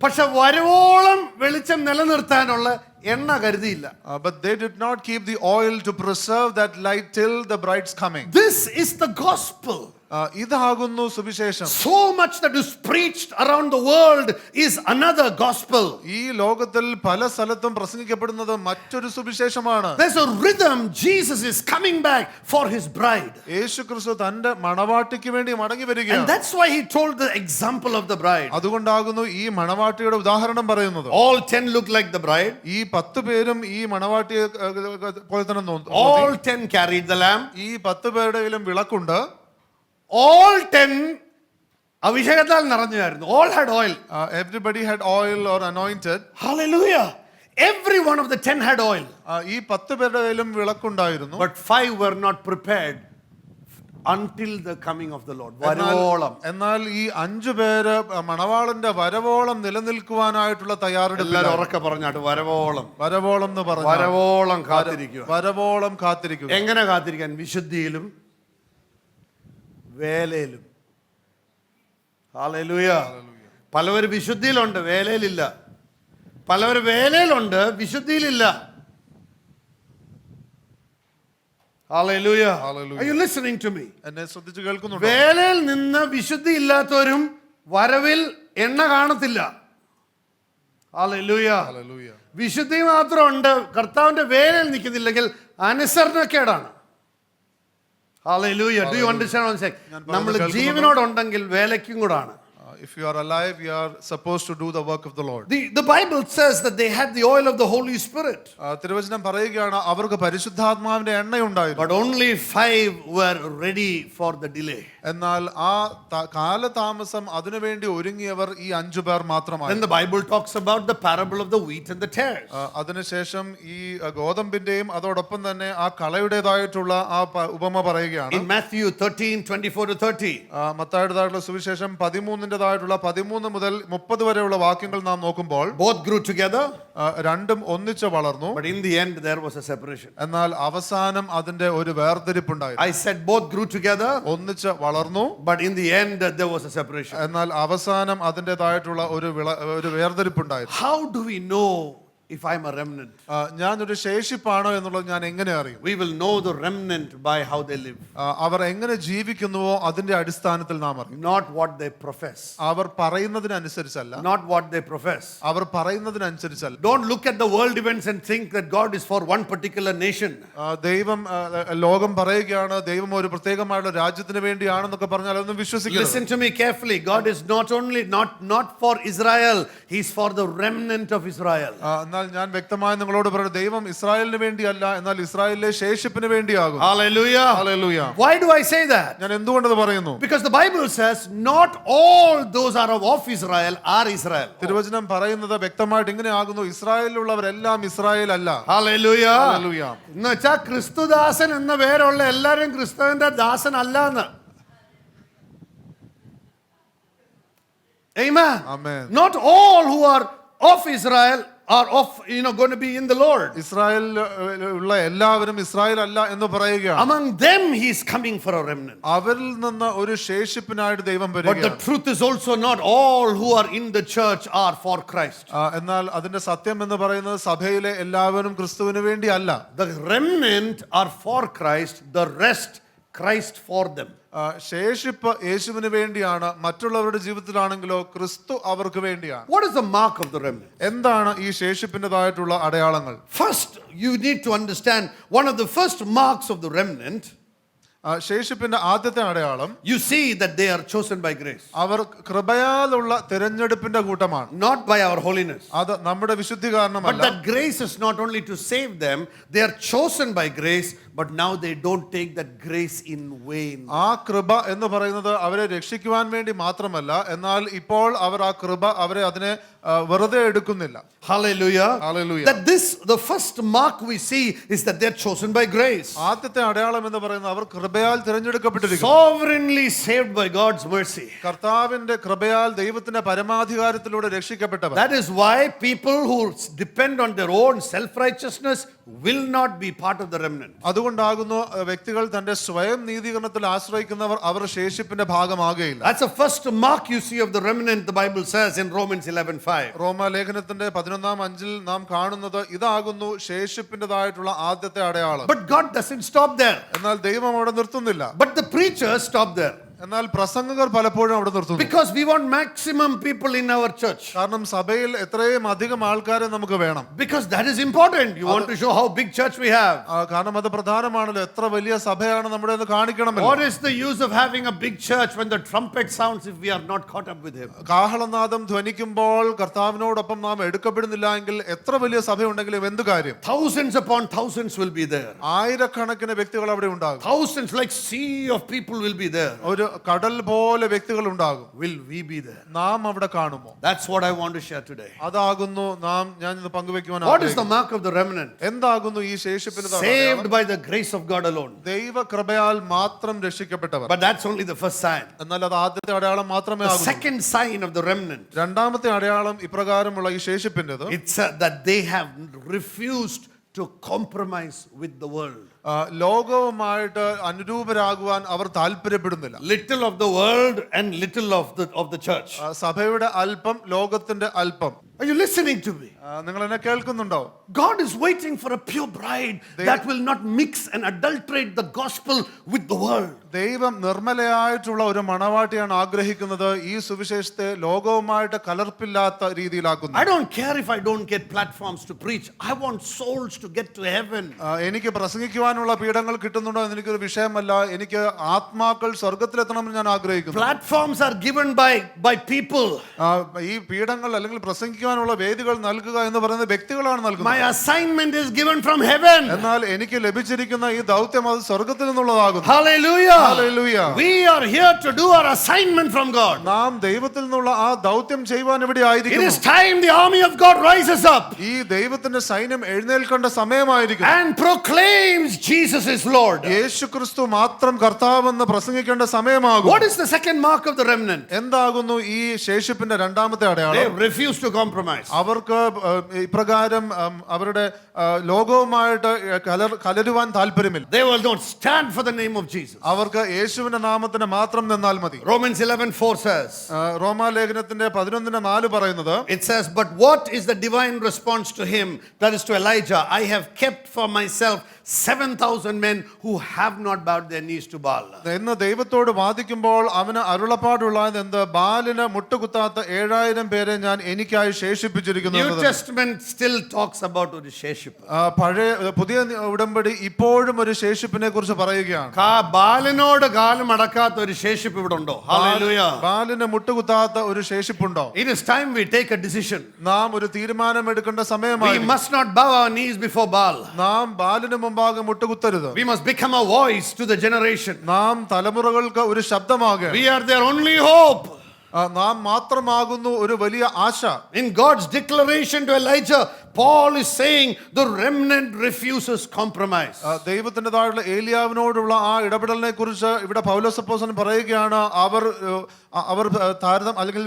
പക്ഷെ വരവോളം വെളിച്ചം നിലനിർത്താനുള്ള എണ്ണ കരുതിയില്ല. But they did not keep the oil to preserve that light till the bride's coming. This is the gospel. ഇതാകുന്നു സുവിശേഷം. So much that is preached around the world is another gospel. ഈ ലോകത്തിൽ പല സ്ഥലത്തും പ്രസംഗിക്കപ്പെടുന്നത് മറ്റൊരു സുവിശേഷമാണ്. There's a rhythm. Jesus is coming back for his bride. യേശുക്രിസ്തു തന്റെ മണവാട്ടിക്ക് വേണ്ടി മടങ്ങി And വരികയാണ്. that's why he told the example of the bride. അതുകൊണ്ടാകുന്നു ഈ മണവാട്ടിയുടെ ഉദാഹരണം പറയുന്നത്. All 10 look like the bride. ഈ 10 പേരും ഈ മണവാട്ടിയെ പോലെ തന്നെ തോന്നി. All 10 carried the lamb. ഈ 10 പേരുടെ കയ്യിലും വിളക്കുണ്ട്. All 10 അഭിഷേകത്താൽ നിറഞ്ഞായിരുന്നു. All had oil. Everybody had oil or anointed. Hallelujah. Every one of the 10 had oil. ഈ 10 പേരുടെ കയ്യിലും വിളക്കുണ്ടായിരുന്നു. But 5 were not prepared until the coming of the Lord. വരവോളം. എന്നാൽ ഈ 5 പേര് മണവാളന്റെ വരവോളം നിലനിൽക്കുവാനായിട്ടുള്ള തയ്യാറെടുപ്പില്ല. എല്ലാവരും ഉറക്കെ പറഞ്ഞാട്ട് വരവോളം. വരവോളം എന്ന് പറഞ്ഞു. വരവോളം കാത്തിരിക്കുക. വരവോളം കാത്തിരിക്കുക. എങ്ങനെ കാത്തിരിക്കാൻ? വിശുദ്ധിയിലും വേലയിലും. Hallelujah. പലവർ വിശുദ്ധിയിലുണ്ട്, വേലയിലില്ല. പലവർ വേലയിലുണ്ട്, വിശുദ്ധിയിലില്ല. Hallelujah. Are you listening to me? എന്നെ ശ്രദ്ധിച്ചു കേൾക്കുന്നുണ്ടോ? വേലയിൽ നിന്ന് വിശുദ്ധി ഇല്ലാത്തവരും വരവിൽ എണ്ണ കാണത്തില്ല. Hallelujah. Hallelujah. വിശുദ്ധി മാത്രമുണ്ട്, കർത്താവിന്റെ വേലയിൽ നിൽക്കുന്നില്ലെങ്കിൽ അനുസരണക്കേടാണ്. Hallelujah. Do you understand what I'm saying? നമ്മൾ ജീവനോടുണ്ടെങ്കിൽ വേലയ്ക്കും കൂടാണ്. If you are alive, you are supposed to do the work of the Lord. The Bible says that they had the oil of the Holy Spirit. തിരുവചനം പറയുകയാണ് അവർക്ക് പരിശുദ്ധാത്മാവിന്റെ എണ്ണയുണ്ടായിരുന്നു. But only 5 were ready for the delay. എന്നാൽ ആ കാലതാമസം അതിനുവേണ്ടി ഒരുങ്ങിയവർ ഈ 5 പേർ മാത്രമായി. Then the Bible talks about the parable of the wheat and the tares. അതിനുശേഷം ഈ ഗോതമ്പിന്റെയും അതോടൊപ്പം തന്നെ ആ കളയുടേതായിട്ടുള്ള ആ ഉപമ പറയുകയാണ്. In Matthew 13:24-30. മത്തായിയുടേതായിട്ടുള്ള സുവിശേഷം 13-ന്റെ ശേഷിപ്പിൻ്റെതായിട്ടുള്ള 13 മുതൽ 30 വരെയുള്ള വാക്യങ്ങൾ നാം നോക്കുമ്പോൾ both grew together, രണ്ടും ഒന്നിച്ച് വളർന്നു. but in the end there was a separation. എന്നാൽ അവസാനം അതിന്റെ ഒരു വേർതിരിപ്പുണ്ടായിരുന്നു. I said both grew together, ഒന്നിച്ച് വളർന്നു, but in the end there was a separation. എന്നാൽ അവസാനം അതിൻ്റെതായിട്ടുള്ള ഒരു വേർതിരിപ്പുണ്ടായിരുന്നു. How do we know if I'm a remnant? ഞാനൊരു ശേഷിപ്പാണോ എന്നുള്ളത് ഞാൻ എങ്ങനെ അറിയും? We will know the remnant by how they live, അവർ എങ്ങനെ ജീവിക്കുന്നുവോ അതിന്റെ അടിസ്ഥാനത്തിൽ നാം അറിയും. not what they profess. Our പറയുന്നതിനനുസരിച്ചല്ല, Not what they profess. Our പറയുന്നതിനനുസരിച്ചല്ല. Don't look at the world events and think that God is for one particular nation. ദൈവം ലോകം പറയുകയാണ് ദൈവം ഒരു പ്രത്യേകമായുള്ള രാജ്യത്തിന് വേണ്ടിയാണെന്നൊക്കെ പറഞ്ഞാൽ അതൊന്നും വിശ്വസിക്കരുത്. Listen to me carefully. God is not only not for Israel, He's for the remnant of Israel. എന്നാൽ ഞാൻ വ്യക്തമായി നിങ്ങളോട് പറയുന്നത് ദൈവം ഇസ്രായേലിന് വേണ്ടിയല്ല, എന്നാൽ ഇസ്രായേലിലെ ശേഷിപ്പിന് വേണ്ടിയാകും. Hallelujah. Hallelujah. Why do I say that? ഞാൻ എന്തുകൊണ്ടത് പറയുന്നു? Because the Bible says not all those are of Israel are Israel. തിരുവചനം പറയുന്നത് വ്യക്തമായിട്ട് ഇങ്ങനെ ആകുന്നു, ഇസ്രായേലിലുള്ളവരെല്ലാം ഇസ്രായേൽ അല്ല. Hallelujah. ഹല്ലേലൂയ. എന്നുവെച്ചാൽ ക്രിസ്തുദാസൻ എന്ന പേരുള്ള എല്ലാവരും ക്രിസ്തുവിന്റെ ദാസൻ അല്ലാന്ന്. Amen. Amen. Not all who are of Israel are going to be in the Lord. ഇസ്രായേലിലുള്ള എല്ലാവരും ഇസ്രായേൽ അല്ല എന്ന് പറയുകയാണ്. Among them he is coming for a remnant. അവരിൽ നിന്ന് ഒരു ശേഷിപ്പിനായിട്ട് ദൈവം But the വരികയാണ്. truth is also not all who are in the church are for Christ. എന്നാൽ അതിന്റെ സത്യം എന്ന് പറയുന്നത് സഭയിലെ എല്ലാവരും ക്രിസ്തുവിന് വേണ്ടി അല്ല. The remnant are for Christ, the rest Christ for them. ശേഷിപ്പ് യേശുവിന് വേണ്ടിയാണ്, മറ്റുള്ളവരുടെ ജീവിതത്തിലാണെങ്കിലോ ക്രിസ്തു അവർക്ക് വേണ്ടിയാണ്. What is the mark of the remnant? എന്താണ് ഈ ശേഷിപ്പിൻ്റെതായിട്ടുള്ള അടയാളങ്ങൾ? First, you need to understand one of the first marks of the remnant. ശേഷിപ്പിന്റെ ആദ്യത്തെ അടയാളം, You see that they are chosen by grace, അവർ കൃപയാലുള്ള തിരഞ്ഞെടുപ്പിന്റെ കൂട്ടമാണ്. not by our holiness. അത് നമ്മുടെ വിശുദ്ധി But കാരണമല്ല. that grace is not only to save them, they are chosen by grace, but now they don't take that grace in vain. ആ കൃപ എന്ന് പറയുന്നത് അവരെ രക്ഷിക്കുവാൻ വേണ്ടി മാത്രമല്ല, എന്നാൽ ഇപ്പോൾ അവർ ആ കൃപ അതിനെ വെറുതെ എടുക്കുന്നില്ല. Hallelujah. Hallelujah. That the first mark we see is that they are chosen by grace. ആദ്യത്തെ അടയാളം എന്ന് പറയുന്നത് അവർ കൃപയാൽ തിരഞ്ഞെടുക്കപ്പെട്ടിരിക്കുന്നു. Sovereignly saved by God's mercy. കർത്താവിന്റെ കൃപയാൽ ദൈവത്തിന്റെ പരമാധികാരത്തിലൂടെ രക്ഷിക്കപ്പെട്ടവർ. That is why people who depend on their own self-righteousness will not be part of the remnant. അതുകൊണ്ടാകുന്നു വ്യക്തികൾ തന്റെ സ്വയം നീതീകരണത്തിൽ ആശ്രയിക്കുന്നവർ അവർ ശേഷിപ്പിന്റെ ഭാഗമാകുകയില്ല. That's the first mark you see of the remnant, the Bible says in Romans 11:5. റോമാലേഖനത്തിന്റെ 11:5 നാം കാണുന്നത് ഇതാകുന്നു ശേഷിപ്പിന്റേതായിട്ടുള്ള ആദ്യത്തെ അടയാളം. But God doesn't stop there. എന്നാൽ ദൈവം അവിടെ നിർത്തുന്നില്ല. But the preachers stop there. എന്നാൽ പ്രസംഗകർ പലപ്പോഴും അവിടെ നിർത്തുന്നു. Because we want maximum people in our church. കാരണം സഭയിൽ എത്രയും അധികം ആൾക്കാരെ നമുക്ക് വേണം. Because that is important. You want to show how big church we have. കാരണം അത് പ്രധാനമാണല്ലോ, എത്ര വലിയ സഭയാണ് നമ്മുടെ എന്ന് കാണിക്കണമല്ലോ. What is the use of having a big church when the trumpet sounds if we are not caught up with him? കാഹളനാദം ധ്വനിക്കുമ്പോൾ കർത്താവിനോടൊപ്പം നാം എടുക്കപ്പെടുന്നില്ല എങ്കിൽ എത്ര വലിയ സഭയുണ്ടെങ്കിലും എന്ത് കാര്യം? Thousands upon thousands will be there. ആയിരക്കണക്കിന് വ്യക്തികൾ അവിടെ ഉണ്ടാകും. Thousands, like sea of people will be there. ഒരു കടൽ പോലെ വ്യക്തികൾ ഉണ്ടാകും. Will we be there? നാം അവിടെ കാണുമോ? That's what I want to share today. അതാകുന്നു ഞാൻ ഇന്ന് പങ്കുവെക്കുവാൻ What is the mark of the remnant? എന്താകുന്നു ഈ ശേഷിപ്പിന്റെ Saved by the grace of God alone. ദൈവ കൃപയാൽ മാത്രം രക്ഷിക്കപ്പെട്ടവർ. But that's only the first sign. എന്നാൽ അത് ആദ്യത്തെ അടയാളം മാത്രമേ The ആകൂ. second sign of the remnant, രണ്ടാമത്തെ അടയാളം ഇപ്രകാരമുള്ള ഈ ശേഷിപ്പിന്റേത്, it's that they have refused to compromise with the world. ലോകവുമായിട്ട് അനുരൂപരാകുവാൻ അവർ താല്പര്യപ്പെടുന്നില്ല. Little of the world and little of the church. സഭയുടെ അല്പം, ലോകത്തിന്റെ അല്പം. Are you listening to me? നിങ്ങൾ എന്നെ കേൾക്കുന്നുണ്ടോ? God is waiting for a pure bride that will not mix and adulterate the gospel with the world. ദൈവം നിർമ്മലയായിട്ടുള്ള ഒരു മണവാട്ടിയാണ് ആഗ്രഹിക്കുന്നത്, ഈ സുവിശേഷത്തെ ലോകവുമായിട്ട് കലർപ്പില്ലാത്ത രീതിയിലാക്കുന്നു. I don't care if I don't get platforms to preach. I want souls to get to heaven. എനിക്ക് പ്രസംഗിക്കുവാനുള്ള പീഠങ്ങൾ കിട്ടുന്നുണ്ടോ എന്ന് എനിക്കൊരു വിഷയമല്ല, എനിക്ക് ആത്മാക്കൾ സ്വർഗത്തിലെത്തണമെന്ന് ഞാൻ ആഗ്രഹിക്കുന്നു. Platforms are given by people. ഈ പീഠങ്ങൾ അല്ലെങ്കിൽ പ്രസംഗിക്കുവാൻ പ്രസംഗിക്കുവാനുള്ള വേദികൾ നൽകുക എന്ന് പറയുന്നത് വ്യക്തികളാണ് നൽകുന്നത്. My assignment is given from heaven. എന്നാൽ എനിക്ക് ലഭിച്ചിരിക്കുന്ന ഈ ദൗത്യം അത് സ്വർഗ്ഗത്തിൽ നിന്നുള്ളതാകുന്നു. Hallelujah. Hallelujah. We are here to do our assignment from God. നാം ദൈവത്തിൽ നിന്നുള്ള ആ ദൗത്യം ചെയ്യുവാൻ ഇവിടെ It ആയിരിക്കുന്നു. is time the army of God rises up ഈ ദൈവത്തിന്റെ സൈന്യം എഴുന്നേൽക്കേണ്ട സമയമായിരിക്കുന്നു. and proclaims Jesus is Lord. യേശുക്രിസ്തു മാത്രം കർത്താവെന്ന് പ്രസംഗിക്കേണ്ട സമയമാകും. What is the second mark of the remnant? എന്താകുന്നു ഈ ശേഷിപ്പിന്റെ രണ്ടാമത്തെ They അടയാളം? refuse to compromise. അവർക്ക് ഇപ്രകാരം അവരുടെ ലോകവുമായിട്ട് കലരുവാൻ താല്പര്യമില്ല. They will not stand for the name of Jesus. അവർക്ക് യേശുവിന്റെ നാമത്തിന് മാത്രം നിന്നാൽ മതി. Romans 11:4 says, റോമാലേഖനത്തിന്റെ 11:4 പറയുന്നത്, it says, but what is the divine response to him, that is to Elijah? I have kept for myself 7,000 men who have not bowed their knees to Baal. എന്ന് ദൈവത്തോട് വാദിക്കുമ്പോൾ അവന് അരുളപ്പാടുള്ളത് എന്ത്? ബാലിന് മുട്ടുകുത്താത്ത 7,000 പേരെ ഞാൻ എനിക്കായി ശേഷിപ്പിച്ചിരിക്കുന്നു. New Testament still talks about ഒരു ശേഷിപ്പ്. പുതിയ ഉടമ്പടി ഇപ്പോഴും ഒരു ശേഷിപ്പിനെ കുറിച്ച് പറയുകയാണ്. ബാലിനോട് കാല് മടക്കാത്ത ഒരു ശേഷിപ്പ് ഇവിടെ ഉണ്ടോ? Hallelujah. ബാലിന് മുട്ടുകുത്താത്ത ഒരു ശേഷിപ്പുണ്ടോ? It is time we take a decision. നാം ഒരു തീരുമാനം എടുക്കേണ്ട സമയമായി. We must not bow our knees before Baal. നാം ബാലിന് മുമ്പാകെ മുട്ടുകുത്തരുത്. We must become a voice to the generation. നാം തലമുറകൾക്ക് ഒരു ശബ്ദമാകണം. We are their only hope. നാം മാത്രമാകുന്നു ഒരു വലിയ ആശ. In God's declaration to Elijah, Paul is saying the remnant refuses compromise. ദൈവത്തിൻ്റെതായുള്ള ഏലിയാവിനോടുള്ള ആ ഇടപെടലിനെ കുറിച്ച് ഇവിടെ പൗലോസ് അപ്പോസ്തലൻ പറയുകയാണ്, അവർ താരതമ്യം അല്ലെങ്കിൽ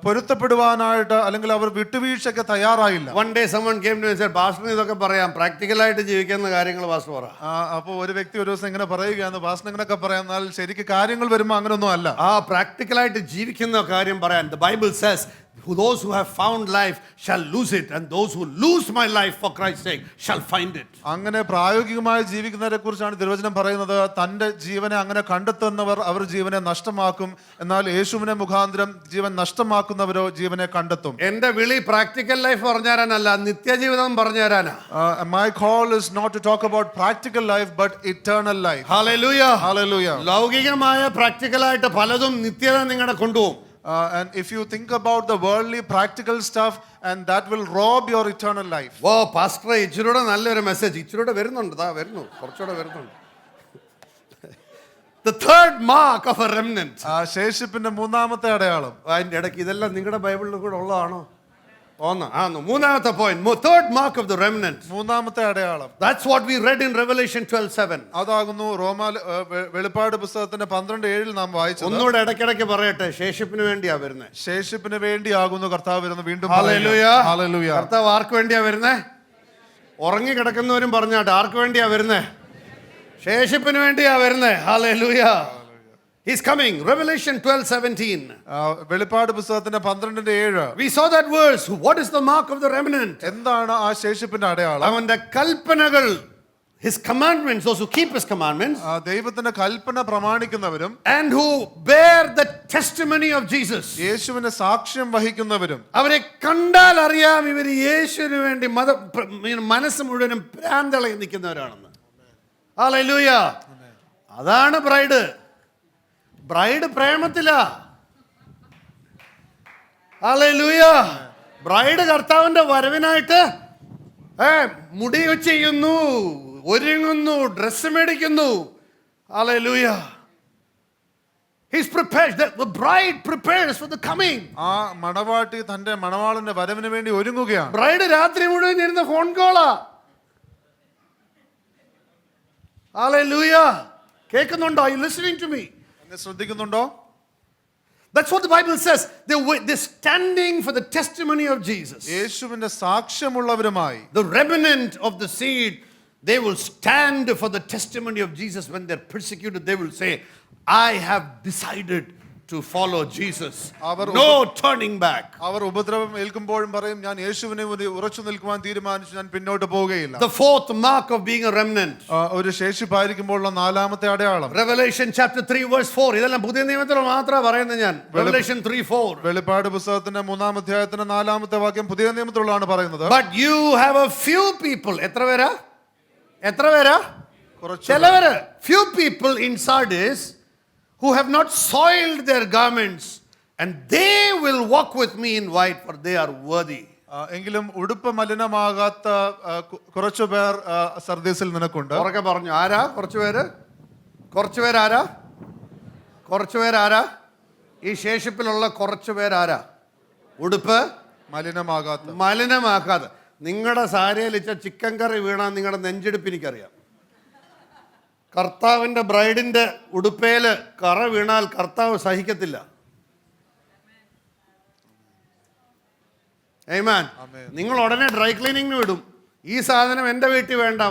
പൊരുത്തപ്പെടുവാനായിട്ട് അല്ലെങ്കിൽ അവർ വിട്ടുവീഴ്ചയ്ക്ക് തയ്യാറായില്ല. One day someone came to me and said, pastor ഇതൊക്കെ പറയാം, പ്രാക്ടിക്കലായിട്ട് ജീവിക്കുന്ന കാര്യങ്ങൾ പാസ്റ്റർ പറ. അപ്പോൾ ഒരു വ്യക്തി ഒരു ദിവസം ഇങ്ങനെ പറയുകയാണ്, പാസ്റ്റർ ഇങ്ങനെയൊക്കെ പറയാം, എന്നാൽ ശരിക്കും കാര്യങ്ങൾ വരുമ്പോൾ അങ്ങനൊന്നും അല്ല. പ്രാക്ടിക്കലായിട്ട് ജീവിക്കുന്ന കാര്യം പറയാൻ. The Bible says, those who have found life shall lose it, and those who lose my life for Christ's sake shall find it. അങ്ങനെ പ്രായോഗികമായി ജീവിക്കുന്നവരെ കുറിച്ചാണ് തിരുവചനം പറയുന്നത്. തന്റെ ജീവനെ അങ്ങനെ കണ്ടെത്തുന്നവർ അവർ ജീവനെ നഷ്ടമാക്കും, എന്നാൽ യേശുവിനെ മുഖാന്തരം ജീവൻ നഷ്ടമാക്കുന്നവരോ ജീവനെ കണ്ടെത്തും. എന്റെ വിളി പ്രാക്ടിക്കൽ ലൈഫ് പറഞ്ഞു തരാനല്ല, നിത്യജീവിതം പറഞ്ഞു തരാനാ. My call is not to talk about practical life but eternal life. Hallelujah. Hallelujah. ലൗകികമായ പ്രാക്ടിക്കലായിട്ട് പലതും നിത്യത നിങ്ങളെ കൊണ്ടുപോകും. And if you think about the worldly practical stuff, and that will rob your eternal life. ഓ പാസ്റ്റർ ഇച്ചിരൂടെ നല്ലൊരു മെസ്സേജ് ഇച്ചിരൂടെ വരുന്നുണ്ട്, കുറച്ചുകൂടെ വരുന്നുണ്ട്. The third mark of a remnant. ശേഷിപ്പിന്റെ മൂന്നാമത്തെ അടയാളം. അതിന്റെ ഇടയ്ക്ക് ഇതെല്ലാം നിങ്ങളുടെ ബൈബിളിൽ കൂടെ ഉള്ളതാണോ? മൂന്നാമത്തെ point, third mark of the remnant. മൂന്നാമത്തെ അടയാളം. That's what we read in Revelation 12:7. അതാകുന്നു വെളിപ്പാട് പുസ്തകത്തിന്റെ 12:7 നാം വായിച്ചത്. ഒന്നുകൂടെ ഇടയ്ക്കിടയ്ക്ക് പറയട്ടെ, ശേഷിപ്പിന് വേണ്ടിയാ വരുന്നത്. ശേഷിപ്പിന് വേണ്ടിയാകുന്നു കർത്താവ് വരുന്നത്. വീണ്ടും ഹല്ലേലൂയ. ഹല്ലേലൂയ. കർത്താവ് ആർക്ക് വേണ്ടിയാ വരുന്നത്? ഉറങ്ങി കിടക്കുന്നവരും പറഞ്ഞാട്ടെ, ആർക്ക് വേണ്ടിയാ വരുന്നത്? ശേഷിപ്പിന് വേണ്ടിയാ വരുന്നത്. ഹല്ലേലൂയ. He's coming. Revelation 12:17. വെളിപ്പാട് പുസ്തകത്തിന്റെ 12:7. We saw that verse. What is the mark of the remnant? എന്താണ് ആ ശേഷിപ്പിന്റെ അടയാളം? അവന്റെ കൽപ്പനകൾ, his commandments, those who keep his commandments, ദൈവത്തിന്റെ കൽപ്പന പ്രമാണിക്കുന്നവരും and who bear the testimony of Jesus. യേശുവിന്റെ സാക്ഷ്യം വഹിക്കുന്നവരും. അവരെ കണ്ടാൽ അറിയാം ഇവർ യേശുവിന് വേണ്ടി മനസ്സ് മുഴുവനും ഭ്രാന്തളയിൽ നിൽക്കുന്നവരാണെന്ന്. ഹല്ലേലൂയ. അതാണ് ബ്രൈഡ്. ബ്രൈഡ് പ്രേമത്തിലാ. ഹല്ലേലൂയ. ബ്രൈഡ് കർത്താവിന്റെ വരവിനായിട്ട് മുടി ചെയ്യുന്നു, ഒരുങ്ങുന്നു, ഡ്രസ്സ് മേടിക്കുന്നു. Hallelujah. He's prepared. The bride prepares for the coming. ആ മണവാട്ടി തന്റെ മണവാളന്റെ വരവിന് വേണ്ടി ഒരുങ്ങുകയാണ്. ബ്രൈഡ് രാത്രി മുഴുവൻ ഇരുന്ന ഫോൺ കോളാ. ഹല്ലേലൂയ. കേൾക്കുന്നുണ്ടോ? Are you listening to me? ശ്രദ്ധിക്കുന്നുണ്ടോ? That's what the Bible says. They're standing for the testimony of Jesus. യേശുവിന്റെ സാക്ഷ്യമുള്ളവരുമായി. The remnant of the seed, they will stand for the testimony of Jesus. When they're persecuted, they will say, I have decided to follow Jesus. No turning back. അവർ ഉപദ്രവം ഏൽക്കുമ്പോഴും പറയും, ഞാൻ യേശുവിനെ ഉറച്ചു നിൽക്കുവാൻ തീരുമാനിച്ചു, ഞാൻ പിന്നോട്ട് പോവുകയില്ല. The fourth mark of being a remnant. ഒരു ശേഷിപ്പായിരിക്കുമ്പോഴുള്ള നാലാമത്തെ അടയാളം. Revelation chapter 3 verse 4. ഇതെല്ലാം പുതിയ നിയമത്തിൽ മാത്രമാണ് പറയുന്നത് ഞാൻ. Revelation 3:4. വെളിപ്പാട് പുസ്തകത്തിന്റെ 3-ാം അധ്യായത്തിന്റെ 4-ാമത്തെ വാക്യം പുതിയ നിയമത്തിലുള്ളതാണ് പറയുന്നത്. But you have a few people. എത്ര പേരാ? ചിലവര്. Few people in Sardis who have not soiled their garments and they will walk with me in white, for they are worthy. എങ്കിലും ഉടുപ്പ് മലിനമാകാത്ത കുറച്ചു പേർ സർദീസിൽ നിനക്കുണ്ട്. ഉറക്കെ പറഞ്ഞു. ആരാ കുറച്ചു പേരാരാ? ഈ ശേഷിപ്പിലുള്ള കുറച്ചു പേരാരാ? ഉടുപ്പ് മലിനമാക്കാതെ. നിങ്ങളുടെ സാരിയിൽ ഇച്ച ചിക്കൻ കറി വീണാൽ നിങ്ങളുടെ നെഞ്ചെടുപ്പ് എനിക്കറിയാം. കർത്താവിൻ്റെ ബ്രൈഡിൻ്റെ ഉടുപ്പേൽ കറ വീണാൽ കർത്താവ് സഹിക്കത്തില്ല. ആമേൻ. നിങ്ങൾ ഉടനെ ഡ്രൈ ക്ലീനിങ്ങിന് വിടും. ഈ സാധനം എൻ്റെ വീട്ടിൽ വേണ്ട,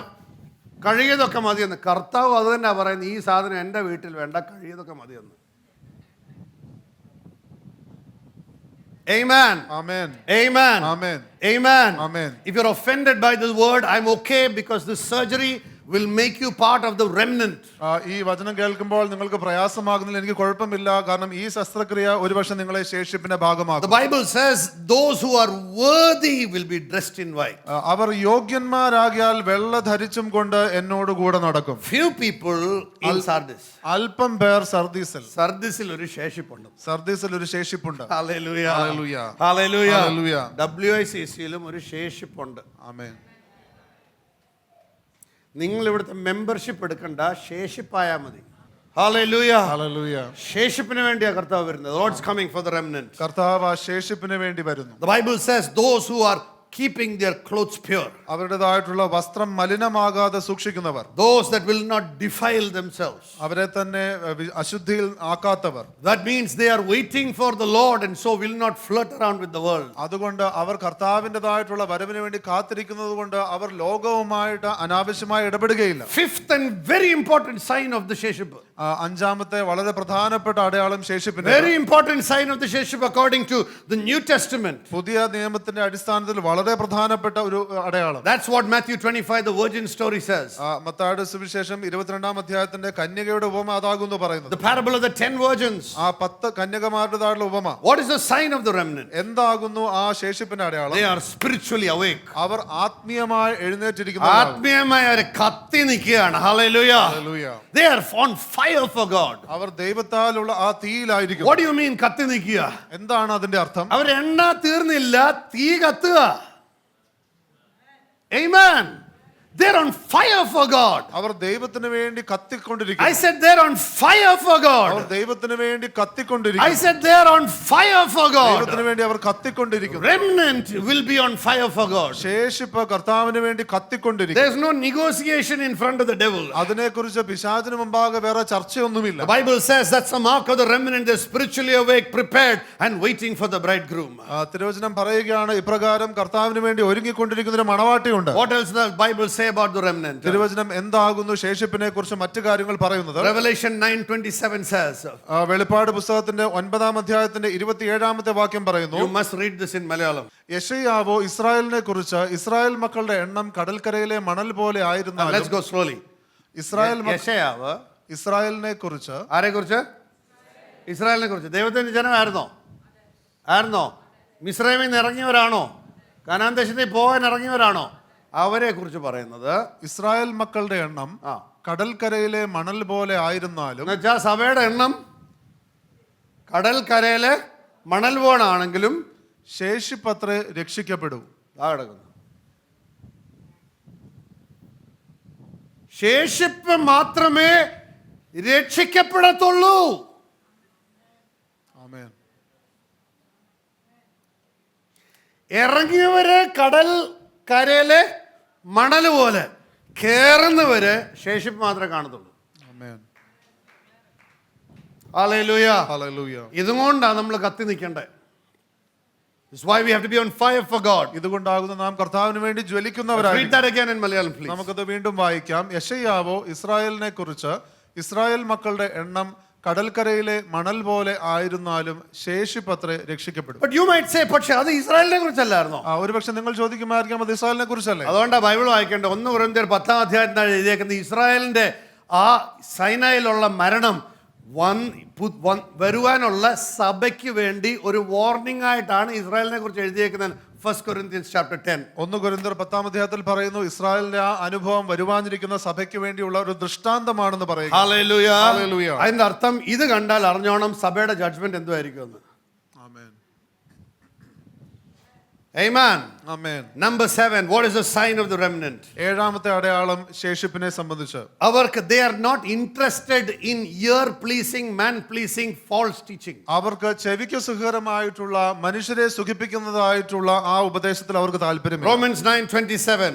കഴുകിയതൊക്കെ മതിയെന്ന്. കർത്താവ് അത് തന്നെ പറയുന്നത്, ഈ സാധനം എൻ്റെ വീട്ടിൽ വേണ്ട, കഴുകിയതൊക്കെ മതിയെന്ന്. Amen. Amen. Amen. Amen. Amen. Amen. If you're offended by this word, I'm okay, because this surgery will make you part of the remnant. ഈ വചനം കേൾക്കുമ്പോൾ നിങ്ങൾക്ക് പ്രയാസമാകുന്നതിൽ എനിക്ക് കുഴപ്പമില്ല, കാരണം ഈ ശസ്ത്രക്രിയ ഒരുപക്ഷെ നിങ്ങളെ ശേഷിപ്പിന്റെ ഭാഗമാകും. The Bible says those who are worthy will be dressed in white. അവർ യോഗ്യന്മാരാകിയാൽ വെള്ള ധരിച്ചും കൊണ്ട് എന്നോട് കൂടെ നടക്കും. Few people in Sardis. അല്പം പേർ സർദീസിൽ ഒരു ശേഷിപ്പുണ്ട്. ഒരു ശേഷിപ്പുണ്ട്. Hallelujah. Hallelujah. Hallelujah. Hallelujah. WICCയിലും ഒരു ശേഷിപ്പുണ്ട്. ആമേൻ. നിങ്ങൾ ഇവിടുത്തെ മെമ്പർഷിപ്പ് എടുക്കണ്ട, ശേഷിപ്പായാൽ മതി. Hallelujah. Hallelujah. ശേഷിപ്പിന് വേണ്ടിയാ കർത്താവ് വരുന്നത്. The Lord's coming for the remnant. കർത്താവ് ആ ശേഷിപ്പിന് വേണ്ടി വരുന്നു. The Bible says those who are keeping their clothes pure. അവരുടേതായിട്ടുള്ള വസ്ത്രം മലിനമാകാതെ സൂക്ഷിക്കുന്നവർ. Those that will not defile themselves. അവരെ തന്നെ അശുദ്ധിയിൽ ആക്കാത്തവർ. That means they are waiting for the Lord and so will not flirt around with the world. അതുകൊണ്ട് അവർ കർത്താവിൻ്റെതായിട്ടുള്ള വരവിന് വേണ്ടി കാത്തിരിക്കുന്നത് കൊണ്ട് അവർ ലോകവുമായിട്ട് അനാവശ്യമായി ഇടപെടുകയില്ല. Fifth and very important sign of the ശേഷിപ്പ്. അഞ്ചാമത്തെ വളരെ പ്രധാനപ്പെട്ട അടയാളം ശേഷിപ്പിന്റെ. Very important sign of the ശേഷിപ്പ് according to the New Testament. പുതിയ നിയമത്തിന്റെ അടിസ്ഥാനത്തിൽ വളരെ പ്രധാനപ്പെട്ട ഒരു അടയാളം. That's what Matthew 25 the virgin story says. മത്തായിയുടെ സുവിശേഷം 22-ാം അധ്യായത്തിന്റെ കന്യകയുടെ ഉപമ അതാകുന്നു പറയുന്നത്. The parable of the 10 virgins. ആ 10 കന്യകമാരുടേതായിട്ടുള്ള ഉപമ. What is the sign of the remnant? എന്താകുന്നു ആ ശേഷിപ്പിന്റെ അടയാളം? They are spiritually awake. അവർ ആത്മീയമായി എഴുന്നേറ്റിരിക്കുന്നു. ആത്മീയമായി അവർ കത്തി നിൽക്കുകയാണ്. Hallelujah. Hallelujah. They are on fire for God. അവർ ദൈവത്താലുള്ള ആ തീയിലായിരിക്കും. What do you mean കത്തി നിൽക്കുക? എന്താണ് അതിന്റെ അർത്ഥം? അവർ എണ്ണ തീർന്നില്ല, തീ കത്തുക. Amen. They're on fire for God. അവർ ദൈവത്തിന് വേണ്ടി കത്തിക്കൊണ്ടിരിക്കുന്നു. I said they're on fire for God. അവർ ദൈവത്തിന് വേണ്ടി കത്തിക്കൊണ്ടിരിക്കുന്നു. I said they're on fire for God. ദൈവത്തിന് വേണ്ടി അവർ കത്തിക്കൊണ്ടിരിക്കുന്നു. Remnant will be on fire for God. ശേഷിപ്പ് കർത്താവിന് വേണ്ടി കത്തിക്കൊണ്ടിരിക്കുന്നു. There's no negotiation in front of the devil. അതിനെക്കുറിച്ച് പിശാചിന് മുമ്പാകെ വേറെ ചർച്ചയൊന്നുമില്ല. The Bible says that's the mark of the remnant. They're spiritually awake, prepared and waiting for the bridegroom. തിരുവചനം പറയുകയാണ്, ഇപ്രകാരം കർത്താവിന് വേണ്ടി ഒരുങ്ങിക്കൊണ്ടിരിക്കുന്ന ഒരു മണവാട്ടിയുണ്ട്. What else does the Bible say about the remnant? തിരുവചനം എന്താകുന്നു ശേഷിപ്പിനെ കുറിച്ച് മറ്റ് കാര്യങ്ങൾ പറയുന്നത്? Revelation 9:27 says. വെളിപ്പാട് പുസ്തകത്തിന്റെ 9-ാം അധ്യായത്തിന്റെ 27-ാമത്തെ വാക്യം പറയുന്നു. You must read this in Malayalam. യെശയ്യാവോ ഇസ്രായേലിനെ കുറിച്ച്, ഇസ്രായേൽ മക്കളുടെ എണ്ണം കടൽക്കരയിലെ മണൽ പോലെ ആയിരുന്നാലും. Let's go slowly. യെശയ്യാവ് ഇസ്രായേലിനെ കുറിച്ച്. ആരെ കുറിച്ച്? ഇസ്രായേലിനെ കുറിച്ച്. ദൈവത്തിന്റെ ജനമായിരുന്നോ? മിസ്രൈമിൽ നിന്ന് ഇറങ്ങിയവരാണോ? കനാൻ ദേശത്തേക്ക് പോകാൻ ഇറങ്ങിയവരാണോ? അവരെ കുറിച്ച് പറയുന്നത് ഇസ്രായേൽ മക്കളുടെ എണ്ണം കടൽക്കരയിലെ മണൽ പോലെ ആയിരുന്നാലും. എന്നുവെച്ചാൽ സഭയുടെ എണ്ണം കടൽക്കരയിലെ മണൽ പോലാണെങ്കിലും ശേഷിപ്പത്രേ രക്ഷിക്കപ്പെടൂ. ശേഷിപ്പ് മാത്രമേ രക്ഷിക്കപ്പെടത്തുള്ളൂ. ആമേൻ. ഇറങ്ങിയവര് കടൽ കരയിലെ മണൽ പോലെ, കേറുന്നവര് ശേഷിപ്പ് മാത്രമേ കാണത്തുള്ളൂ. ഹല്ലേലൂയ. ഹല്ലേലൂയ. ഇതുകൊണ്ടാണ് നമ്മൾ കത്തി നിൽക്കേണ്ടത്. That's why we have to be on fire for God. ഇതുകൊണ്ടാകുന്നു നാം കർത്താവിന് വേണ്ടി ജ്വലിക്കുന്നവരായി. Read that again in Malayalam, please. നമുക്കത് വീണ്ടും വായിക്കാം. യെശയ്യാവോ ഇസ്രായേലിനെ കുറിച്ച്, ഇസ്രായേൽ മക്കളുടെ എണ്ണം കടൽക്കരയിലെ മണൽ പോലെ ആയിരുന്നാലും ശേഷിപ്പത്രേ രക്ഷിക്കപ്പെടും. But you might say, പക്ഷേ അത് ഇസ്രായേലിനെ കുറിച്ചല്ലായിരുന്നോ? ഒരുപക്ഷെ നിങ്ങൾ ചോദിക്കുമായിരിക്കാം, അത് ഇസ്രായേലിനെ കുറിച്ചല്ലേ? അതുകൊണ്ടാണ് ബൈബിൾ വായിക്കേണ്ടത്. 1 കൊരിന്ത്യർ 10-ാം അധ്യായത്തിലാണ് എഴുതിയേക്കുന്നത്, ഇസ്രായേലിന്റെ ആ സൈനായിലുള്ള മരണം വരുവാനുള്ള സഭയ്ക്ക് വേണ്ടി ഒരു വാർണിംഗ് ആയിട്ടാണ് ഇസ്രായേലിനെ കുറിച്ച് എഴുതിയേക്കുന്നത്. 1 Corinthians chapter 10. 1 കൊരിന്ത്യർ 10-ാം അധ്യായത്തിൽ പറയുന്നു, ഇസ്രായേലിന്റെ ആ അനുഭവം വരുവാനിരിക്കുന്ന സഭയ്ക്ക് വേണ്ടിയുള്ള ഒരു ദൃഷ്ടാന്തമാണെന്ന് പറയുന്നു. ഹല്ലേലൂയ. അതിന്റെ അർത്ഥം ഇത് കണ്ടാൽ അറിഞ്ഞോണം സഭയുടെ ജഡ്ജ്മെന്റ് എന്തുമായിരിക്കും എന്ന്. Amen. Amen. Number 7, what is the sign of the remnant? ഏഴാമത്തെ അടയാളം ശേഷിപ്പിനെ സംബന്ധിച്ച് They are not interested in ear-pleasing, man-pleasing, false teaching. അവർക്ക് ചെവിക്ക് സുഖകരമായിട്ടുള്ള മനുഷ്യരെ സുഖിപ്പിക്കുന്നതായിട്ടുള്ള ആ ഉപദേശത്തിൽ അവർക്ക് താല്പര്യമില്ല. Romans 9:27.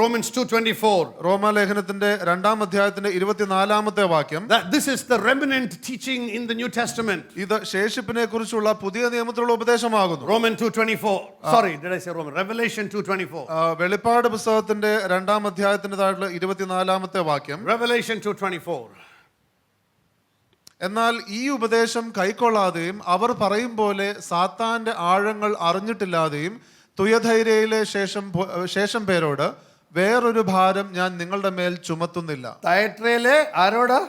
Romans 2:24. റോമാലേഖനത്തിന്റെ 2-ാം അധ്യായത്തിന്റെ 24-ാമത്തെ വാക്യം. This is the remnant teaching in the New Testament. ഇത് ശേഷിപ്പിനെ കുറിച്ചുള്ള പുതിയ നിയമത്തിലുള്ള ഉപദേശമാകുന്നു. Romans 2:24. Sorry, did I say Roman? Revelation 2:24. വെളിപ്പാട് പുസ്തകത്തിന്റെ 2-ാം അധ്യായത്തിൻ്റെതായിട്ടുള്ള 24-ാമത്തെ വാക്യം. Revelation 2:24. എന്നാൽ ഈ ഉപദേശം കൈക്കൊള്ളാതെയും അവർ പറയും പോലെ സാത്താന്റെ ആഴങ്ങൾ അറിഞ്ഞിട്ടില്ലാതെയും തുയധൈര്യയിലെ ശേഷം പേരോട് വേറൊരു ഭാരം ഞാൻ നിങ്ങളുടെ മേൽ ചുമത്തുന്നില്ല. തയട്രയിലെ ആരോടാ?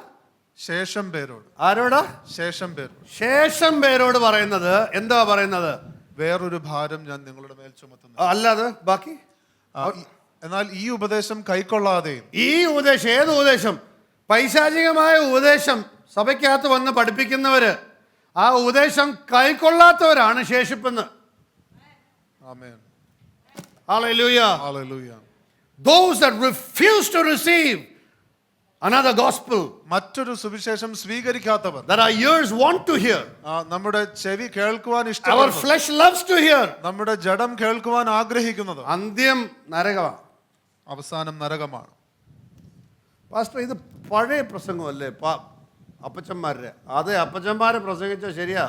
ശേഷം പേരോട്. ആരോടാ? ശേഷം പേരോട്. ശേഷം പേരോട് പറയുന്നത് എന്താ പറയുന്നത്? വേറൊരു ഭാരം ഞാൻ നിങ്ങളുടെ മേൽ ചുമത്തുന്നില്ല. അല്ലാതെ ബാക്കി എന്നാൽ ഈ ഉപദേശം കൈക്കൊള്ളാതെയും. ഈ ഉപദേശം ഏത് ഉപദേശം? പൈശാചികമായ ഉപദേശം സഭയ്ക്കകത്ത് വന്ന് പഠിപ്പിക്കുന്നവര് ആ ഉപദേശം കൈക്കൊള്ളാത്തവരാണ് ശേഷിപ്പെന്ന്. Amen. Hallelujah. Hallelujah. Those that refuse to receive another gospel, മറ്റൊരു സുവിശേഷം സ്വീകരിക്കാത്തവർ, that our ears want to hear, നമ്മുടെ ചെവി കേൾക്കുവാൻ our ഇഷ്ടപ്പെടുന്നു, flesh loves to hear, നമ്മുടെ ജഡം കേൾക്കുവാൻ ആഗ്രഹിക്കുന്നത്, അന്ത്യം നരകമാണ്, അവസാനം നരകമാണ്. പാസ്റ്റർ ഇത് പഴയ പ്രസംഗമല്ലേ അപ്പച്ചന്മാരുടെ? അതെ, അപ്പച്ചന്മാരെ പ്രസംഗിച്ച ശരിയാ.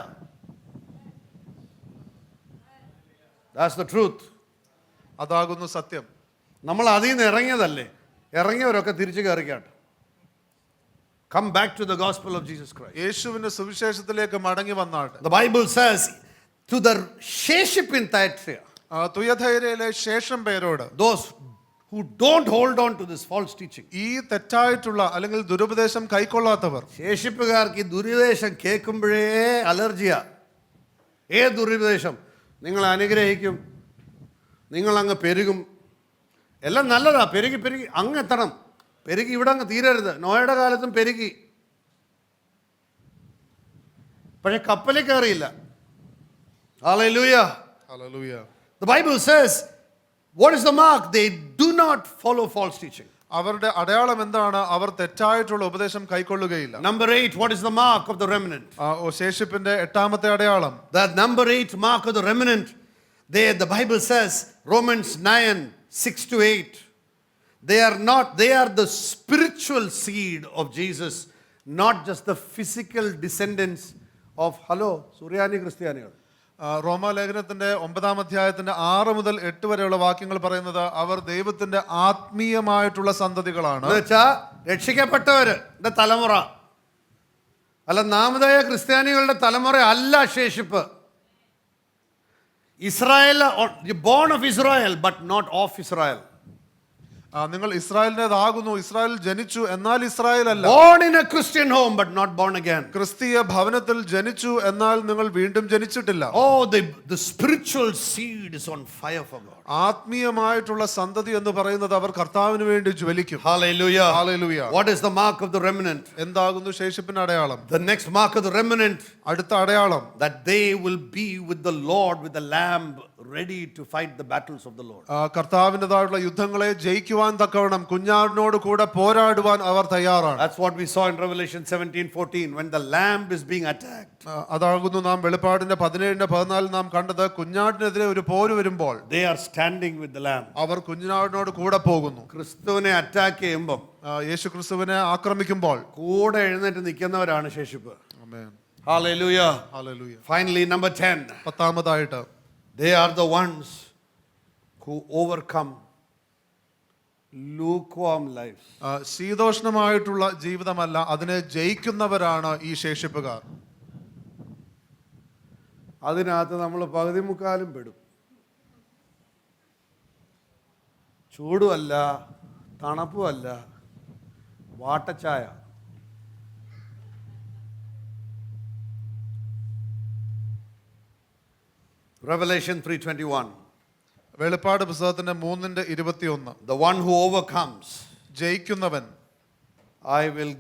That's the truth. അതാകുന്നു സത്യം. നമ്മൾ അതിൽ നിന്ന് ഇറങ്ങിയതല്ലേ? ഇറങ്ങിയവരൊക്കെ തിരിച്ചു കയറിക്കാട്ടെ. Come back to the gospel of Jesus Christ. യേശുവിന്റെ സുവിശേഷത്തിലേക്ക് മടങ്ങി വന്നാട്ടെ. The Bible says to the ശേഷിപ്പ് in Thyatira, തുയധൈര്യയിലെ ശേഷം പേരോട്, those who don't hold on to this false teaching. ഈ തെറ്റായിട്ടുള്ള അല്ലെങ്കിൽ ദുരുപദേശം കൈക്കൊള്ളാത്തവർ. ശേഷിപ്പുകാർക്ക് ഈ ദുരുപദേശം കേൾക്കുമ്പോഴേ അലർജിയാ. ഏത് ദുരുപദേശം? നിങ്ങൾ അനുഗ്രഹിക്കും, നിങ്ങൾ അങ്ങ് പെരുകും, എല്ലാം നല്ലതാ, പെരുകി പെരുകി അങ്ങ് എത്തണം, പെരുകി ഇവിടെ അങ്ങ് തീരരുത്. നോയയുടെ കാലത്തും പെരുകി, പക്ഷെ കപ്പലിൽ കയറിയില്ല. Hallelujah. Hallelujah. The Bible says, what is the mark? They do not follow false teaching. അവരുടെ അടയാളം എന്താണ്? അവർ തെറ്റായിട്ടുള്ള ഉപദേശം കൈക്കൊള്ളുകയില്ല. Number 8, what is the mark of the remnant? ശേഷിപ്പിന്റെ 8-ാമത്തെ അടയാളം. That number 8 mark of the remnant, the Bible says, Romans 9:6-8, they are the spiritual seed of Jesus, not just the physical descendants of Suryani Christianiyal. റോമാലേഖനത്തിന്റെ 9-ാം അധ്യായത്തിന്റെ 6 മുതൽ 8 വരെയുള്ള വാക്യങ്ങൾ പറയുന്നത് അവർ ദൈവത്തിന്റെ ആത്മീയമായിട്ടുള്ള സന്തതികളാണ്. രക്ഷിക്കപ്പെട്ടവരുടെ തലമുറ അല്ല, നാമധേയ ക്രിസ്ത്യാനികളുടെ തലമുറ അല്ല ശേഷിപ്പ്. Israel, born of Israel but not of Israel. നിങ്ങൾ ഇസ്രായേലിൻ്റെതാകുന്നു, ഇസ്രായേൽ ജനിച്ചു എന്നാൽ ഇസ്രായേൽ അല്ല. Born in a Christian home but not born again. ക്രിസ്തീയ ഭവനത്തിൽ ജനിച്ചു എന്നാൽ നിങ്ങൾ വീണ്ടും ജനിച്ചിട്ടില്ല. Oh, the spiritual seed is on fire for God. ആത്മീയമായിട്ടുള്ള സന്തതി എന്ന് പറയുന്നത് അവർ കർത്താവിന് വേണ്ടി ജ്വലിക്കും. Hallelujah. Hallelujah. What is the mark of the remnant? എന്താകുന്നു ശേഷിപ്പിന്റെ അടയാളം? The next mark of the remnant, അടുത്ത അടയാളം, that they will be with the Lord, with the Lamb, ready to fight the battles of the Lord. കർത്താവിൻ്റെതായിട്ടുള്ള യുദ്ധങ്ങളെ ജയിക്കുവാൻ തക്കവണ്ണം കുഞ്ഞാടിനോട് കൂടെ പോരാടുവാൻ അവർ തയ്യാറാണ്. That's what we saw in Revelation 17:14 when the lamb is being attacked. അതാകുന്നു നാം വെളിപ്പാടിന്റെ 17-14 നാം കണ്ടത്. കുഞ്ഞാടിനെതിരെ ഒരു പോര് വരുമ്പോൾ they are standing with the lamb. അവർ കുഞ്ഞാടിനോട് കൂടെ പോകുന്നു. ക്രിസ്തുവിനെ അറ്റാക്ക് ചെയ്യുമ്പോൾ, യേശു ക്രിസ്തുവിനെ ആക്രമിക്കുമ്പോൾ കൂടെ എഴുന്നേറ്റ് നിൽക്കുന്നവരാണ് ശേഷിപ്പ്. ആമേൻ. Hallelujah. Hallelujah. Finally, number 10, 10-ാമതായിട്ട്, they are the ones who overcome lukewarm lives. ശീതോഷ്ണമായിട്ടുള്ള ജീവിതമല്ല, അതിനെ ജയിക്കുന്നവരാണ് ഈ ശേഷിപ്പുകാർ. അതിനകത്ത് നമ്മൾ പകുതി മുക്കാലും പെടും. ചൂടുമല്ല, തണുപ്പുമല്ല, വാട്ടച്ചായ. Revelation 3:21. വെളിപ്പാട് പുസ്തകത്തിന്റെ 3:21, The one who overcomes, ജയിക്കുന്നവൻ, I will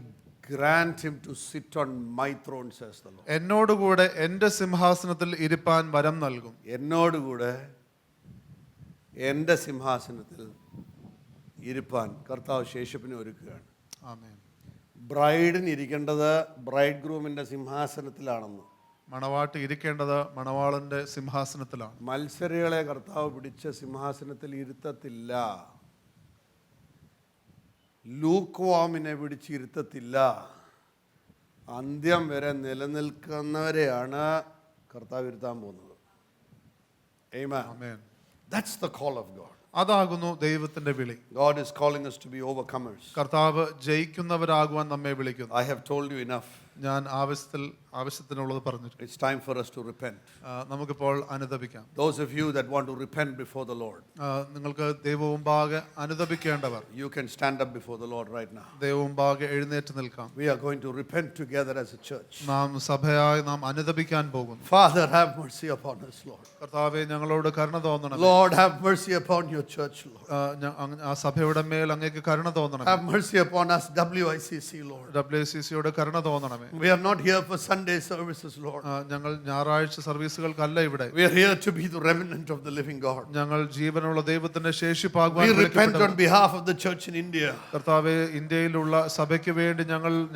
grant him to sit on my throne, says the Lord. എന്നോടുകൂടെ എന്റെ സിംഹാസനത്തിൽ ഇരിപ്പാൻ വരം നൽകും. എന്നോടുകൂടെ എൻ്റെ സിംഹാസനത്തിൽ ഇരുപ്പാൻ കർത്താവ് ശേഷിപ്പിനെ ഒരുക്കുകയാണ്. ആമേൻ. ബ്രൈഡിന് ഇരിക്കേണ്ടത് ബ്രൈഡ് ഗ്രൂമിൻ്റെ സിംഹാസനത്തിലാണെന്ന്. മണവാട്ടി ഇരിക്കേണ്ടത് മണവാളന്റെ സിംഹാസനത്തിലാണ്. മത്സരികളെ കർത്താവ് പിടിച്ച സിംഹാസനത്തിൽ ഇരുത്തത്തില്ല. ലൂക്വാമിനെ പിടിച്ചിരുത്തത്തില്ല. അന്ത്യം വരെ നിലനിൽക്കുന്നവരെയാണ് കർത്താവ് ഇരുത്താൻ പോകുന്നത്. ആമേൻ. That's the call of God. അതാകുന്നു ദൈവത്തിന്റെ വിളി. God is calling us to be overcomers. കർത്താവ് ജയിക്കുന്നവരാകുവാൻ നമ്മെ വിളിക്കുന്നു. I have told you enough. ഞാൻ ആവശ്യത്തിനുള്ളത് പറഞ്ഞു. It's time for us to repent. നമുക്കിപ്പോൾ അനുതപിക്കാം. Those of you that want to repent before the Lord, നിങ്ങൾക്ക് ദൈവമുമ്പാകെ അനുതപിക്കേണ്ടവർ, you can stand up before the Lord right now. ദൈവമുമ്പാകെ എഴുന്നേറ്റ് നിൽക്കാം. We are going to repent together as a church. നാം സഭയായി നാം അനുതപിക്കാൻ പോകുന്നു. Father, have mercy upon us, Lord. കർത്താവേ, ഞങ്ങളോട് കരുണ തോന്നണം. Lord, have mercy upon your church, Lord. ആ സഭയുടെ മേൽ അങ്ങേക്ക് കരുണ തോന്നണം. Have mercy upon us, WICC, Lord. WICCയോട് കരുണ തോന്നണമേ. We are not here for Sunday services, Lord. ഞങ്ങൾ ഞായറാഴ്ച സർവീസുകൾക്കല്ല ഇവിടെ. We are here to be the remnant of the living God. ഞങ്ങൾ ജീവനുള്ള ദൈവത്തിന്റെ ശേഷിപ്പാകുവാൻ We repent on behalf of the church in India. കർത്താവേ, ഇന്ത്യയിലുള്ള സഭയ്ക്ക് വേണ്ടി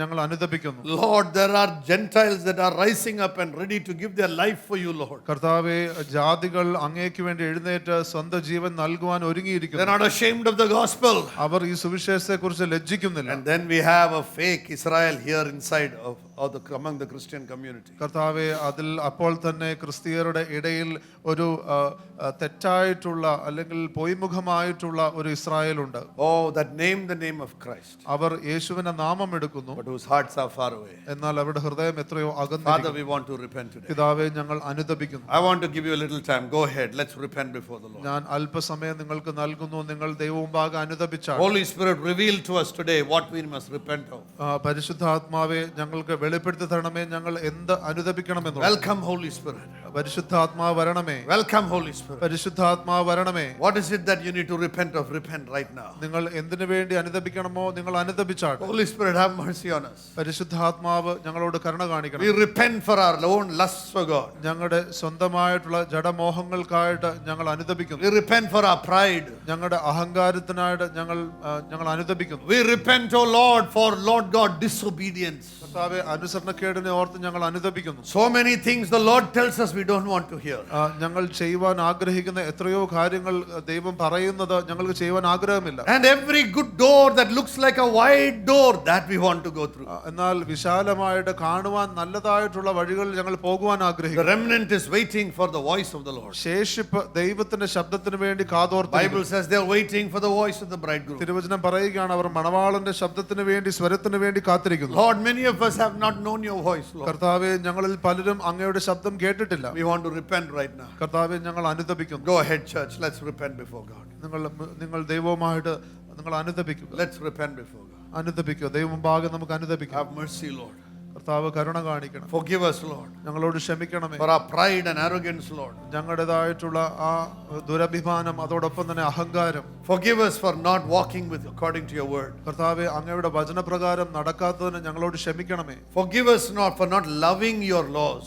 ഞങ്ങൾ അനുതപിക്കുന്നു. Lord, there are Gentiles that are rising up and ready to give their life for you, Lord. കർത്താവേ, ജാതികൾ അങ്ങേക്ക് വേണ്ടി എഴുന്നേറ്റ് സ്വന്തം ജീവൻ നൽകുവാൻ ഒരുങ്ങിയിരിക്കുന്നു. They're not ashamed of the gospel. അവർ ഈ സുവിശേഷത്തെക്കുറിച്ച് ലജ്ജിക്കുന്നില്ല. And then we have a fake Israel here inside among the Christian community. കർത്താവേ, അതിൽ അപ്പോൾ തന്നെ ക്രിസ്തീയരുടെ ഇടയിൽ ഒരു തെറ്റായിട്ടുള്ള അല്ലെങ്കിൽ പൊയ്മുഖമായിട്ടുള്ള ഒരു ഇസ്രായേൽ ഉണ്ട്. Oh, that name the name of Christ, അവർ യേശുവിന്റെ നാമം എടുക്കുന്നു, but whose hearts are far away. എന്നാൽ അവരുടെ ഹൃദയം എത്രയോ Father, അകന്നിരിക്കുന്നു. we want to repent today. പിതാവേ, ഞങ്ങൾ അനുതപിക്കുന്നു. I want to give you a little time. Go ahead. Let's repent before the Lord. ഞാൻ അല്പസമയം നിങ്ങൾക്ക് നൽകുന്നു. നിങ്ങൾ ദൈവമുമ്പാകെ അനുതപിച്ചാൽ Holy Spirit, reveal to us today what we must repent of. പരിശുദ്ധാത്മാവെ, ഞങ്ങൾക്ക് വെളിപ്പെടുത്തി തരണമേ, ഞങ്ങൾ എന്ത് അനുതപിക്കണമെന്ന്. Welcome, Holy Spirit. പരിശുദ്ധാത്മാവ് വരണമേ. Welcome, Holy Spirit. പരിശുദ്ധാത്മാവ് വരണമേ. What is it that you need to repent of? Repent right now. നിങ്ങൾ എന്തിനു വേണ്ടി അനുതപിക്കണമോ നിങ്ങൾ അനുതപിച്ചാട്ടെ. Holy Spirit, have mercy on us. പരിശുദ്ധാത്മാവ് ഞങ്ങളോട് കരുണ കാണിക്കണം. We repent for our own lusts for God. ഞങ്ങളുടെ സ്വന്തമായിട്ടുള്ള ജഡമോഹങ്ങൾക്കായിട്ട് ഞങ്ങൾ അനുതപിക്കുന്നു. We repent for our pride. ഞങ്ങളുടെ അഹങ്കാരത്തിനായിട്ട് ഞങ്ങൾ അനുതപിക്കുന്നു. We repent, oh Lord, for Lord God disobedience. കർത്താവേ, അനുസരണക്കേടിനെ ഓർത്ത് ഞങ്ങൾ അനുതപിക്കുന്നു. So many things the Lord tells us we don't want to hear. ഞങ്ങൾ ചെയ്യുവാൻ ആഗ്രഹിക്കുന്ന എത്രയോ കാര്യങ്ങൾ ദൈവം പറയുന്നത് ഞങ്ങൾക്ക് ചെയ്യുവാൻ ആഗ്രഹമില്ല. And every good door that looks like a wide door, that we want to go through. എന്നാൽ വിശാലമായിട്ട് കാണുവാൻ നല്ലതായിട്ടുള്ള വഴികളിൽ ഞങ്ങൾ പോകുവാൻ The ആഗ്രഹിക്കുന്നു. remnant is waiting for the voice of the Lord. ശേഷിപ്പ് ദൈവത്തിന്റെ ശബ്ദത്തിന് വേണ്ടി കാതോർത്ത്. Bible says they're waiting for the voice of the bridegroom. തിരുവചനം പറയുകയാണ്, അവർ മണവാളന്റെ ശബ്ദത്തിന് വേണ്ടി, സ്വരത്തിന് വേണ്ടി കാത്തിരിക്കുന്നു. Lord, many of us have not known your voice, Lord. കർത്താവേ, ഞങ്ങളിൽ പലരും അങ്ങയുടെ ശബ്ദം കേട്ടിട്ടില്ല. We want to repent right now. കർത്താവേ, ഞങ്ങൾ അനുതപിക്കുന്നു. Go ahead, church. Let's repent before God. നിങ്ങൾ ദൈവവുമായിട്ട് നിങ്ങൾ അനുതപിക്കുക. Let's repent before God. അനുതപിക്കുക. ദൈവമുമ്പാകെ നമുക്ക് അനുതപിക്കാം. Have mercy, Lord. കർത്താവ് കരുണ കാണിക്കണം. Forgive us, Lord, ഞങ്ങളോട് ക്ഷമിക്കണമേ. for our pride and arrogance, Lord. ഞങ്ങളുടേതായിട്ടുള്ള ആ ദുരഭിമാനം, അതോടൊപ്പം തന്നെ അഹങ്കാരം. Forgive us for not walking with according to your word. കർത്താവേ, അങ്ങയുടെ വചനപ്രകാരം നടക്കാത്തതിന് ഞങ്ങളോട് ക്ഷമിക്കണമേ. Forgive us not for not loving your laws.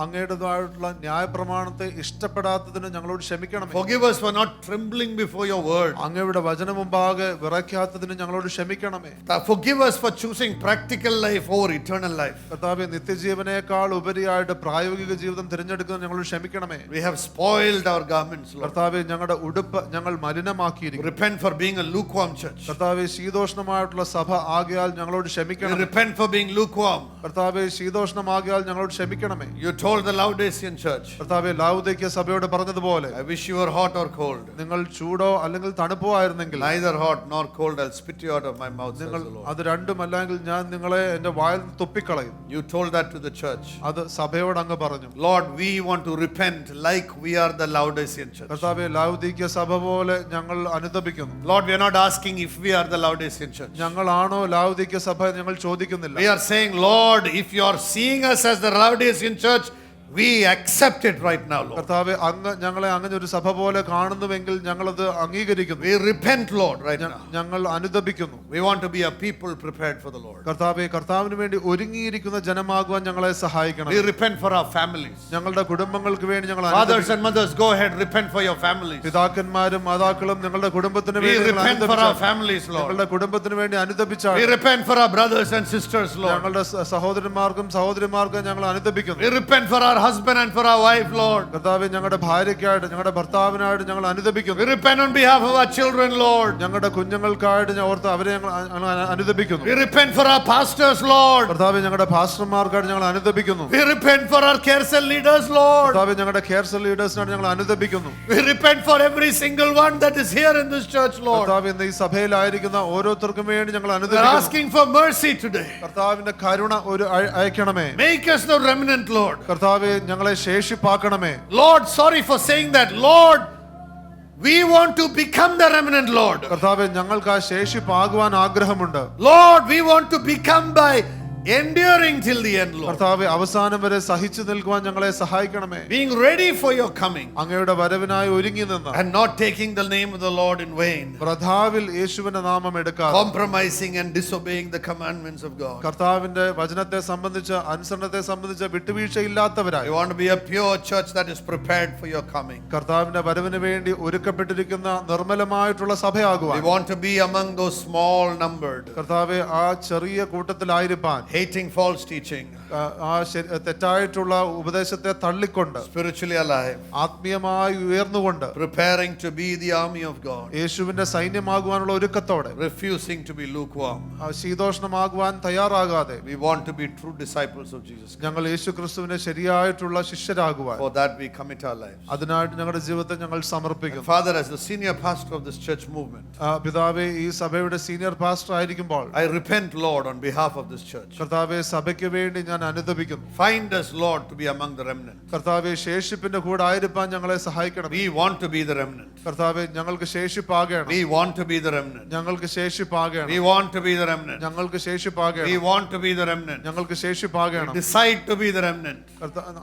അങ്ങയുടേതായിട്ടുള്ള ന്യായപ്രമാണത്തെ ഇഷ്ടപ്പെടാത്തതിന് ഞങ്ങളോട് ക്ഷമിക്കണമേ. Forgive us for not trembling before your word. അങ്ങയുടെ വചനം മുമ്പാകെ വിറയ്ക്കാത്തതിന് ഞങ്ങളോട് ക്ഷമിക്കണമേ. Forgive us for choosing practical life over eternal life. കർത്താവേ, നിത്യജീവനേക്കാൾ ഉപരിയായിട്ട് പ്രായോഗിക ജീവിതം തിരഞ്ഞെടുക്കുന്നത് ഞങ്ങളോട് ക്ഷമിക്കണമേ. We have spoiled our garments, Lord. കർത്താവേ, ഞങ്ങളുടെ ഉടുപ്പ് ഞങ്ങൾ മലിനമാക്കിയിരിക്കുന്നു. Repent for being a lukewarm church. കർത്താവേ, ശീതോഷ്ണമായിട്ടുള്ള സഭ ആകയാൽ ഞങ്ങളോട് We ക്ഷമിക്കണം. repent for being lukewarm. കർത്താവേ, ശീതോഷ്ണമാകയാൽ ഞങ്ങളോട് ക്ഷമിക്കണമേ. You told the Laodicean church, കർത്താവേ, ലൗദീക്യ സഭയോട് പറഞ്ഞതുപോലെ, I wish you were hot or cold. നിങ്ങൾ ചൂടോ അല്ലെങ്കിൽ തണുപ്പോ ആയിരുന്നെങ്കിൽ, Neither hot nor cold, I'll spit you out of my mouth, says നിങ്ങൾ the Lord. അത് രണ്ടുമല്ലെങ്കിൽ ഞാൻ നിങ്ങളെ എന്റെ വായിൽ തുപ്പിക്കളയും. You told that to the church. അത് സഭയോട് അങ്ങ് പറഞ്ഞു. Lord, we want to repent like we are the Laodicean church. കർത്താവേ, ലൗദീക്യ സഭ പോലെ ഞങ്ങൾ അനുതപിക്കുന്നു. Lord, we are not asking if we are the Laodicean church. ഞങ്ങളാണോ ലൗദീക്യ സഭ ഞങ്ങൾ ചോദിക്കുന്നില്ല. We are saying, Lord, if you are seeing us as the Laodicean church, we accept it right now, Lord. കർത്താവേ, അങ്ങ് ഞങ്ങളെ അങ്ങനെ ഒരു സഭ പോലെ കാണുന്നുവെങ്കിൽ ഞങ്ങളത് അംഗീകരിക്കുന്നു. We repent, Lord, right now. ഞങ്ങൾ അനുതപിക്കുന്നു. We want to be a people prepared for the Lord. കർത്താവേ, കർത്താവിന് വേണ്ടി ഒരുങ്ങിയിരിക്കുന്ന ജനമാകുവാൻ ഞങ്ങളെ സഹായിക്കണം. We repent for our families. ഞങ്ങളുടെ കുടുംബങ്ങൾക്ക് വേണ്ടി ഞങ്ങൾ Fathers and mothers, go ahead, repent for your families. പിതാക്കന്മാരും മാതാക്കളും ഞങ്ങളുടെ കുടുംബത്തിന് We വേണ്ടി repent for our families, Lord. ഞങ്ങളുടെ കുടുംബത്തിന് വേണ്ടി അനുതപിച്ചാൽ We repent for our brothers and sisters, Lord. ഞങ്ങളുടെ സഹോദരന്മാർക്കും സഹോദരിമാർക്കും ഞങ്ങൾ അനുതപിക്കുന്നു. We repent for our husband and for our wife, Lord. കർത്താവേ, ഞങ്ങളുടെ ഭാര്യയ്ക്കായിട്ട് ഞങ്ങളുടെ ഭർത്താവിനായിട്ട് ഞങ്ങൾ അനുതപിക്കുന്നു. We repent on behalf of our children, Lord. ഞങ്ങളുടെ കുഞ്ഞുങ്ങൾക്കായിട്ട് ഓർത്ത് അവരെ ഞങ്ങൾ അനുതപിക്കുന്നു. We repent for our pastors, Lord. കർത്താവേ, ഞങ്ങളുടെ പാസ്റ്റർമാർക്കായിട്ട് ഞങ്ങൾ അനുതപിക്കുന്നു. We repent for our care cell leaders, Lord. കർത്താവേ, ഞങ്ങളുടെ കെയർ സെൽ ലീഡേഴ്സിനായിട്ട് ഞങ്ങൾ അനുതപിക്കുന്നു. We repent for every single one that is here in this church, Lord. കർത്താവേ, ഇന്ന് ഈ സഭയിലായിരിക്കുന്ന ഓരോരുത്തർക്കും വേണ്ടി ഞങ്ങൾ We are അനുതപിക്കുന്നു. asking for mercy today. കർത്താവിന്റെ കരുണ ഒരു അയക്കണമേ. Make us the remnant, Lord. കർത്താവേ, ഞങ്ങളെ ശേഷിപ്പാക്കണമേ. Lord, sorry for saying that. Lord, we want to become the remnant, Lord. കർത്താവേ, ഞങ്ങൾക്ക് ആ ശേഷിപ്പാകുവാൻ ആഗ്രഹമുണ്ട്. Lord, we want to become by enduring till the end, Lord. കർത്താവേ, അവസാനം വരെ സഹിച്ചു നിൽക്കുവാൻ ഞങ്ങളെ സഹായിക്കണമേ. Being ready for your coming അങ്ങയുടെ വരവിനായി ഒരുങ്ങി നിന്ന് and not taking the name of the Lord in vain. പ്രധാവിൽ യേശുവിന്റെ നാമം എടുക്കാതെ Compromising and disobeying the commandments of God. കർത്താവിന്റെ വചനത്തെ സംബന്ധിച്ച് അനുസരണത്തെ സംബന്ധിച്ച് വിട്ടുവീഴ്ചയില്ലാത്തവരായി We want to be a pure church that is prepared for your coming. കർത്താവിന്റെ വരവിന് വേണ്ടി ഒരുക്കപ്പെട്ടിരിക്കുന്ന നിർമ്മലമായിട്ടുള്ള We സഭയാകുവാൻ want to be among those small numbered, കർത്താവെ, ആ ചെറിയ കൂട്ടത്തിലായിരിക്കാൻ hating false teaching, തെറ്റായിട്ടുള്ള ഉപദേശത്തെ തള്ളിക്കൊണ്ട് spiritually alive, ആത്മീയമായി ഉയർന്നുകൊണ്ട് preparing to be the army of God, യേശുവിന്റെ സൈന്യമാകുവാനുള്ള ഒരുക്കത്തോടെ refusing to be lukewarm. ശീതോഷ്ണമാകുവാൻ തയ്യാറാകാതെ We want to be true disciples of Jesus Christ. ഞങ്ങൾ യേശു ക്രിസ്തുവിന്റെ ശരിയായിട്ടുള്ള ശിഷ്യരാകുവാൻ For that we commit our lives. അതിനായിട്ട് ഞങ്ങളുടെ ജീവിതത്തെ ഞങ്ങൾ സമർപ്പിക്കുന്നു. Father, as the senior pastor of this church movement, പിതാവേ, ഈ സഭയുടെ സീനിയർ പാസ്റ്റർ ആയിരിക്കുമ്പോൾ I repent, Lord, on behalf of this church. കർത്താവെ, സഭയ്ക്ക് വേണ്ടി ഞാൻ അനുതപിക്കുന്നു. Find us, Lord, to be among the remnant. കർത്താവെ, ശേഷിപ്പിന്റെ കൂടെ ആയിരിക്കാൻ ഞങ്ങളെ സഹായിക്കണം. We want to be the remnant. കർത്താവെ, ഞങ്ങൾക്ക് ശേഷിപ്പാകണം. We want to be the remnant. ഞങ്ങൾക്ക് ശേഷിപ്പാകണം. We want to be the remnant. ഞങ്ങൾക്ക് ശേഷിപ്പാകണം. We want to be the remnant. ഞങ്ങൾക്ക് ശേഷിപ്പാകണം. Decide to be the remnant.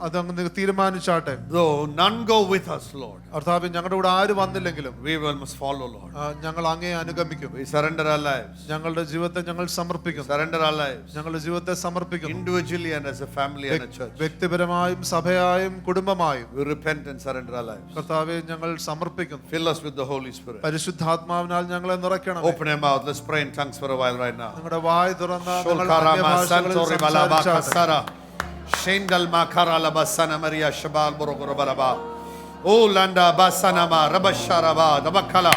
അതങ്ങ് തീരുമാനിച്ചാട്ടെ. Though none go with us, Lord, കർത്താവെ, ഞങ്ങളുടെ കൂടെ ആര് വന്നില്ലെങ്കിലും we must follow, Lord. ഞങ്ങൾ അങ്ങേ അനുഗമിക്കും. We surrender our lives. ഞങ്ങളുടെ ജീവിതത്തെ ഞങ്ങൾ സമർപ്പിക്കുന്നു. Surrender our lives. ഞങ്ങളുടെ ജീവിതത്തെ സമർപ്പിക്കുന്നു. Individually and as a family and a church. വ്യക്തിപരമായും സഭയായും കുടുംബമായും We repent and surrender our lives. കർത്താവെ, ഞങ്ങൾ സമർപ്പിക്കുന്നു. Fill us with the Holy Spirit. പരിശുദ്ധാത്മാവിനാൽ ഞങ്ങളെ നിറയ്ക്കണം. Open your mouth. Let's pray in tongues for a while right now. നിങ്ങളുടെ വായ് തുറന്ന് ഞങ്ങൾ Sholkarama അന്യഭാഷകളിൽ santori balaba സംസാരിച്ചാട്ടെ. kasara. Shendal makara labasana Maria shabal borogoro balaba. Oh landa basana ma rabasharaba dabakala.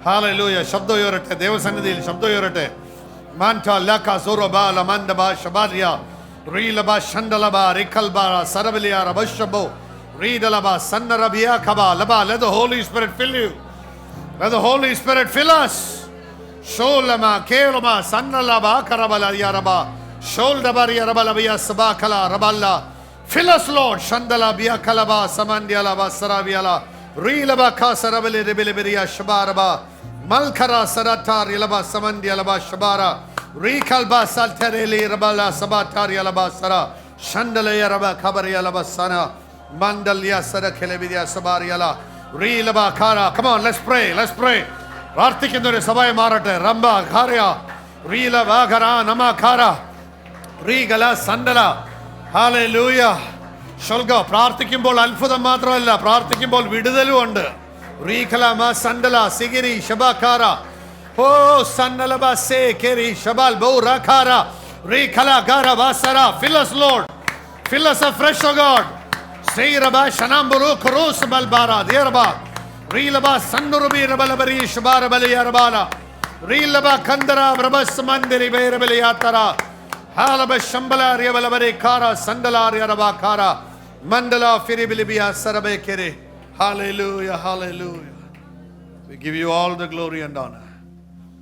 Hallelujah. ശബ്ദം ഉയരട്ടെ. ദൈവസന്നിധിയിൽ ശബ്ദം ഉയരട്ടെ. Manta laka zoroba lamandaba shabadia. Rilaba shandalaba rikalba sarabilia rabashabo. Ridalaba sanarabia kaba laba. Let the Holy Spirit fill you. Let the Holy Spirit fill us. Sholama keloma sannalaba karabala yaraba. Sholdabari yarabala biya sabakala raballa. Fill us, Lord. Shandala biya kalaba samandiala basarabiala. Rilaba kasarabili ribilibiya shabaraba. Malkara saratar yalaba samandiala bashabara. Rikalba saltereli rabala sabatar yalaba sara. Shandala yaraba kabari yalaba sana. Mandalya sara kelebiya sabariala. Rilaba kara. Come on, let's pray. Let's pray. പ്രാർത്ഥിക്കുന്നൊരു സഭയെ മാറട്ടെ. റംബ ഖാരിയ റീല വാഗര നമ ഖാര റീഗല സണ്ടല. ഹല്ലേലൂയ. ശൽഗ പ്രാർത്ഥിക്കുമ്പോൾ അത്ഭുതം മാത്രമല്ല, പ്രാർത്ഥിക്കുമ്പോൾ വിടുതലും ഉണ്ട്. റീഖല മ സണ്ടല സിഗിരി ശബഖാര ഓ സന്നല ബസേ കെരി ശബൽ ബൗ റഖാര റീഖല ഗാര വസര. Fill us, Lord. Fill us afresh, O God. Seyraba shanamburu kurus balbara dierba. Rilaba sannurubi rabalabari shbara baliyarbala. Rilaba kandara brabas mandiri beyrabeliyatara. Halaba shambala riyabalabari kara sandala riyaraba kara. Mandala firibilibiya sarabe kere. Hallelujah, hallelujah. We give you all the glory and honor.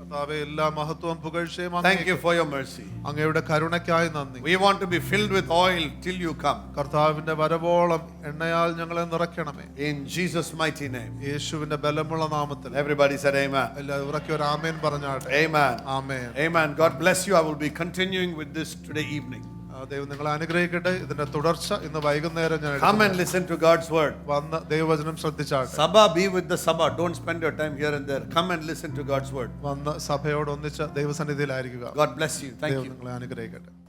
കർത്താവേ, എല്ലാ മഹത്വവും പുകഴ്ചയും Thank you for your mercy. അങ്ങയുടെ കരുണയ്ക്കായി നന്ദി. We want to be filled with oil till you come. കർത്താവിന്റെ വരവോളം എണ്ണയാൽ ഞങ്ങളെ നിറയ്ക്കണമേ. In Jesus' mighty name. യേശുവിന്റെ ബലമുള്ള നാമത്തിൽ Everybody said amen. എല്ലാവരും ഉറക്കെ ഒരു ആമേൻ പറഞ്ഞാട്ടെ. Amen. Amen. Amen. God bless you. I will be continuing with this today evening. ദൈവം നിങ്ങളെ അനുഗ്രഹിക്കട്ടെ. ഇതിന്റെ തുടർച്ച ഇന്ന് വൈകുന്നേരം ഞാൻ Come and listen to God's word. വന്ന് ദൈവവചനം ശ്രദ്ധിച്ചാട്ടെ. Sabha, be with the Sabha. Don't spend your time here and there. Come and listen to God's word. വന്ന് സഭയോട് ഒന്നിച്ച് ദൈവസന്നിധിയിലായിരിക്കുക. God bless you. Thank ദൈവം you. നിങ്ങളെ അനുഗ്രഹിക്കട്ടെ.